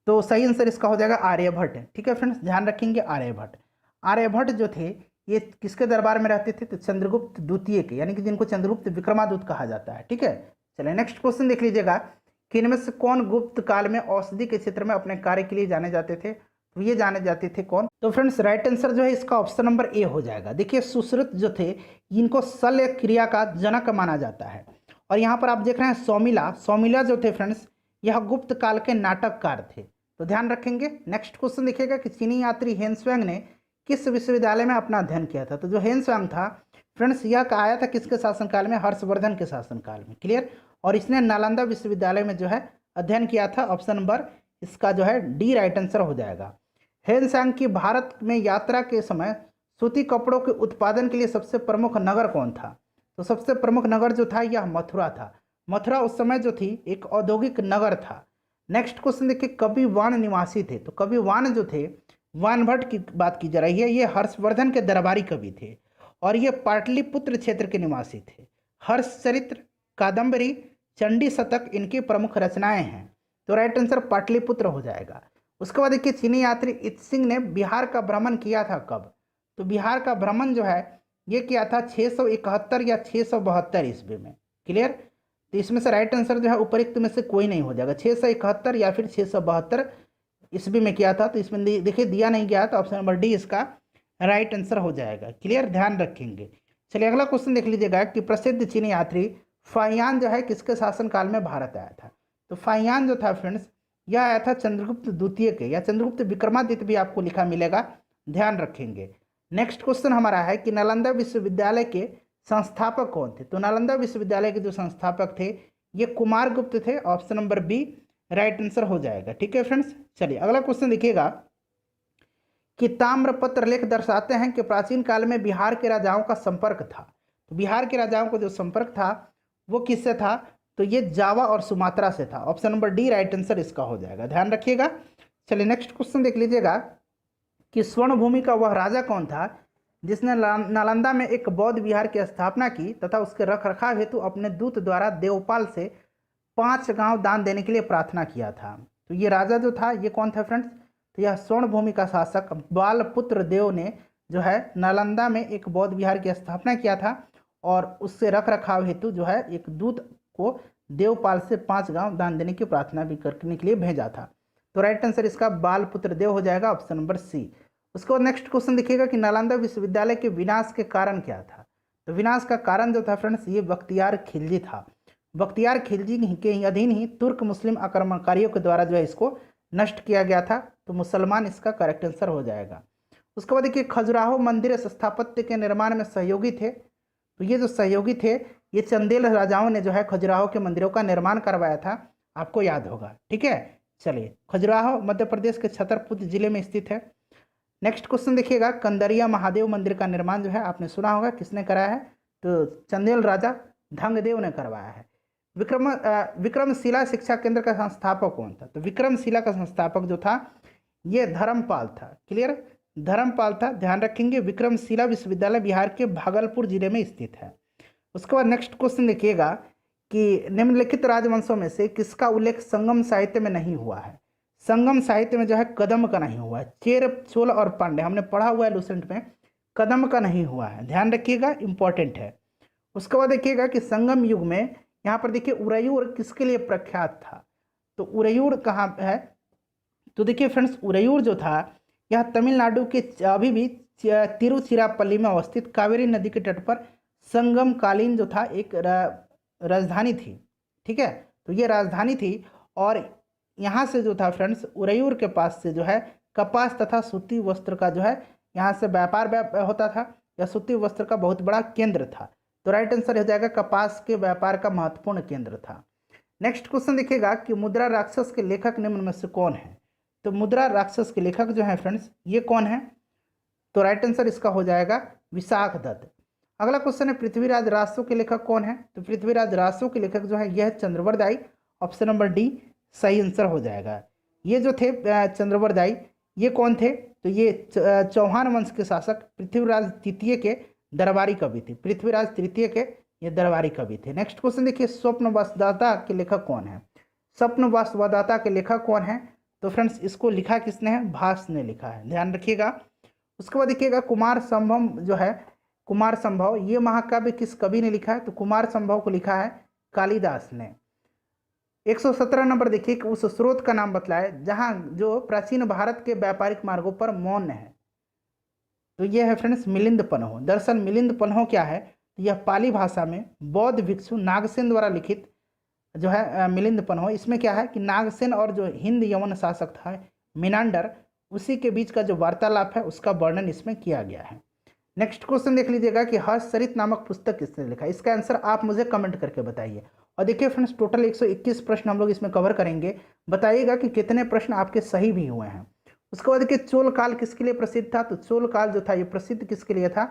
तो सही आंसर इसका हो जाएगा आर्यभट्ट। ठीक है फ्रेंड्स, ध्यान रखेंगे आर्यभट्ट। आर्यभट्ट जो थे ये किसके दरबार में रहते थे? तो चंद्रगुप्त द्वितीय के, यानी कि जिनको चंद्रगुप्त विक्रमादित्य कहा जाता है। ठीक है, चलिए नेक्स्ट क्वेश्चन देख लीजिएगा कि इनमें से कौन गुप्त काल में औषधि के क्षेत्र में अपने कार्य के लिए जाने जाते थे? तो ये जाने जाते थे कौन? तो फ्रेंड्स राइट आंसर जो है इसका ऑप्शन नंबर ए हो जाएगा। देखिए सुश्रुत जो थे इनको शल्य क्रिया का जनक माना जाता है। और यहाँ पर आप देख रहे हैं सौमिला जो थे फ्रेंड्स यह गुप्त काल के नाटककार थे। तो ध्यान रखेंगे। नेक्स्ट क्वेश्चन देखिएगा कि चीनी यात्री हेनस्वेंग ने किस विश्वविद्यालय में अपना अध्ययन किया था? तो जो हेनस्वेंग था फ्रेंड्स यह आया था किसके शासनकाल में? हर्षवर्धन के शासनकाल में। क्लियर। और इसने नालंदा विश्वविद्यालय में जो है अध्ययन किया था। ऑप्शन नंबर इसका जो है डी राइट आंसर हो जाएगा। हेनस्वेंग की भारत में यात्रा के समय सूती कपड़ों के उत्पादन के लिए सबसे प्रमुख नगर कौन था? तो सबसे प्रमुख नगर जो था यह मथुरा था। मथुरा उस समय जो थी एक औद्योगिक नगर था। नेक्स्ट क्वेश्चन देखिए, कवि वान निवासी थे। तो कवि वान जो थे, वानभट्ट की बात की जा रही है, ये हर्षवर्धन के दरबारी कवि थे और ये पाटलिपुत्र क्षेत्र के निवासी थे। हर्षचरित्र, कादम्बरी, चंडी शतक इनकी प्रमुख रचनाएं हैं। तो राइट आंसर पाटलिपुत्र हो जाएगा। उसके बाद देखिए चीनी यात्री इत्सिंग ने बिहार का भ्रमण किया था कब? तो बिहार का भ्रमण जो है ये किया था 671 या 672 ईस्वी में। क्लियर। तो इसमें से राइट आंसर जो है उपरोक्त में से कोई नहीं हो जाएगा। 671 या फिर 672 ईस्वी में किया था। तो इसमें देखिए दिया नहीं गया, तो ऑप्शन नंबर डी इसका राइट आंसर हो जाएगा। क्लियर, ध्यान रखेंगे। चलिए अगला क्वेश्चन देख लीजिएगा कि प्रसिद्ध चीनी यात्री फाहियान जो है किसके शासनकाल में भारत आया था? तो फाहियान जो था फ्रेंड्स यह आया था चंद्रगुप्त द्वितीय के, या चंद्रगुप्त विक्रमादित्य भी आपको लिखा मिलेगा, ध्यान रखेंगे। नेक्स्ट क्वेश्चन हमारा है कि नालंदा विश्वविद्यालय के संस्थापक कौन थे? तो नालंदा विश्वविद्यालय के जो संस्थापक थे ये कुमारगुप्त थे। Option number B right answer हो जाएगा। ठीक है फ्रेंड्स, चलिए अगला क्वेश्चन देखिएगा कि ताम्रपत्र लेख दर्शाते हैं कि प्राचीन काल में बिहार के राजाओं का संपर्क था। तो बिहार के राजाओं का जो संपर्क था वो किससे था? तो ये जावा और सुमात्रा से था। Option number D right answer इसका हो जाएगा, ध्यान रखिएगा। चलिए नेक्स्ट क्वेश्चन देख लीजिएगा कि स्वर्ण भूमि का वह राजा कौन था जिसने नालंदा में एक बौद्ध विहार की स्थापना की तथा उसके रखरखाव हेतु अपने दूत द्वारा देवपाल से 5 गांव दान देने के लिए प्रार्थना किया था? तो ये राजा जो था ये कौन था फ्रेंड्स? तो यह स्वर्ण भूमि का शासक बालपुत्र देव ने जो है नालंदा में एक बौद्ध विहार की स्थापना किया था और उससे रखरखाव हेतु जो है एक दूत को देवपाल से 5 गांव दान देने की प्रार्थना भी करने के लिए भेजा था। तो राइट आंसर इसका बालपुत्र देव हो जाएगा, ऑप्शन नंबर सी। उसके बाद नेक्स्ट क्वेश्चन देखिएगा कि नालंदा विश्वविद्यालय के विनाश के कारण क्या था? तो विनाश का कारण जो था फ्रेंड्स ये बख्तियार खिलजी था। बख्तियार खिलजी के अधीन ही तुर्क मुस्लिम आक्रमणकारियों के द्वारा जो है इसको नष्ट किया गया था। तो मुसलमान इसका करेक्ट आंसर हो जाएगा। उसके बाद देखिए खजुराहो मंदिर स्थापत्य के निर्माण में सहयोगी थे। तो ये जो सहयोगी थे ये चंदेल राजाओं ने जो है खजुराहो के मंदिरों का निर्माण करवाया था, आपको याद होगा। ठीक है, चलिए खजुराहो मध्य प्रदेश के छतरपुर जिले में स्थित है। नेक्स्ट क्वेश्चन देखिएगा, कंदरिया महादेव मंदिर का निर्माण जो है आपने सुना होगा किसने कराया है? तो चंदेल राजा धंगदेव ने करवाया है। विक्रमशिला शिक्षा केंद्र का संस्थापक कौन था? तो विक्रमशिला का संस्थापक जो था ये धर्मपाल था। क्लियर, धर्मपाल था, ध्यान रखेंगे। विक्रमशिला विश्वविद्यालय बिहार के भागलपुर जिले में स्थित है। उसके बाद नेक्स्ट क्वेश्चन देखिएगा कि निम्नलिखित राजवंशों में से किसका उल्लेख संगम साहित्य में नहीं हुआ है? संगम साहित्य में जो है कदम का नहीं हुआ है। चेर, चोल और पांड्य हमने पढ़ा हुआ है लूसेंट में, कदम का नहीं हुआ है, ध्यान रखिएगा, इंपॉर्टेंट है। उसके बाद देखिएगा कि संगम युग में यहाँ पर देखिए उरैयूर किसके लिए प्रख्यात था? तो उरैयूर कहाँ है? तो देखिए फ्रेंड्स उरैयूर जो था यह तमिलनाडु के अभी भी तिरुचिरापल्ली में अवस्थित कावेरी नदी के तट पर संगम कालीन जो था एक राजधानी थी। ठीक है, तो ये राजधानी थी और यहाँ से जो था फ्रेंड्स उरैयूर के पास से जो है कपास तथा सूती वस्त्र का जो है यहाँ से व्यापार होता था। यह सूती वस्त्र का बहुत बड़ा केंद्र था। तो राइट आंसर हो जाएगा कपास के व्यापार का महत्वपूर्ण केंद्र था। नेक्स्ट क्वेश्चन देखिएगा कि मुद्रा राक्षस के लेखक निम्न में से कौन है? तो मुद्रा राक्षस के लेखक जो है फ्रेंड्स ये कौन है? तो राइट आंसर इसका हो जाएगा विशाख दत्त। अगला क्वेश्चन है पृथ्वीराज रासो के लेखक कौन है? तो पृथ्वीराज रासो के लेखक जो है यह चंद्रवरदाई। ऑप्शन नंबर डी सही आंसर हो जाएगा। ये जो थे चंद्रवरदाई, ये कौन थे? तो ये चौहान वंश के शासक पृथ्वीराज तृतीय के दरबारी कवि थे। पृथ्वीराज तृतीय के ये दरबारी कवि थे। नेक्स्ट क्वेश्चन देखिए, स्वप्न वासदाता के लेखक कौन है? स्वप्न वासदाता के लेखक कौन है? तो फ्रेंड्स इसको लिखा किसने है? भास ने लिखा है, ध्यान रखिएगा। उसके बाद देखिएगा कुमार संभव जो है, कुमार संभव, ये महाकाव्य किस कवि ने लिखा है? तो कुमार संभव को लिखा है कालिदास ने। 117 नंबर देखिए कि उस स्रोत का नाम बतलाए जहां जो प्राचीन भारत के व्यापारिक मार्गों पर मौन है। तो यह है फ्रेंड्स मिलिंद पन्हो। दरअसल मिलिंद पन्हो क्या है? तो यह पाली भाषा में बौद्ध भिक्षु नागसेन द्वारा लिखित जो है मिलिंद पन्हो। इसमें क्या है कि नागसेन और जो हिंद यवन शासक था मिनांडर, उसी के बीच का जो वार्तालाप है उसका वर्णन इसमें किया गया है। नेक्स्ट क्वेश्चन देख लीजिएगा कि हर्षचरित नामक पुस्तक किसने लिखा? इसका आंसर आप मुझे कमेंट करके बताइए। और देखिए फ्रेंड्स टोटल 121 प्रश्न हम लोग इसमें कवर करेंगे। बताइएगा कि कितने प्रश्न आपके सही भी हुए हैं। उसके बाद देखिए चोल काल किसके लिए प्रसिद्ध था? तो चोल काल जो था ये प्रसिद्ध किसके लिए था?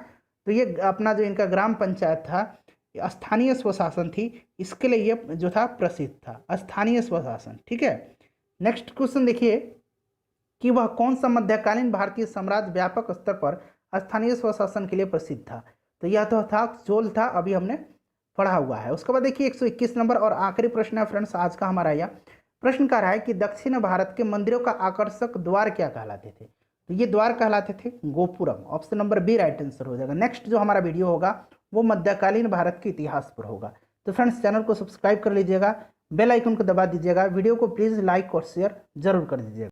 तो ये अपना जो इनका ग्राम पंचायत था, स्थानीय स्वशासन थी, इसके लिए ये जो था प्रसिद्ध था, स्थानीय स्वशासन। ठीक है। नेक्स्ट क्वेश्चन देखिए कि वह कौन सा मध्यकालीन भारतीय साम्राज्य व्यापक स्तर पर स्थानीय स्वशासन के लिए प्रसिद्ध था? तो यह तो था चोल था, अभी हमने पढ़ा हुआ है। उसके बाद देखिए 121 नंबर और आखिरी प्रश्न है फ्रेंड्स आज का हमारा। यह प्रश्न कह रहा है कि दक्षिण भारत के मंदिरों का आकर्षक द्वार क्या कहलाते थे? तो ये द्वार कहलाते थे gopuram. Option number B right answer हो जाएगा। नेक्स्ट जो हमारा वीडियो होगा वो मध्यकालीन भारत के इतिहास पर होगा। तो फ्रेंड्स चैनल को सब्सक्राइब कर लीजिएगा, बेल आइकन को दबा दीजिएगा, वीडियो को प्लीज़ लाइक और शेयर जरूर कर दीजिएगा।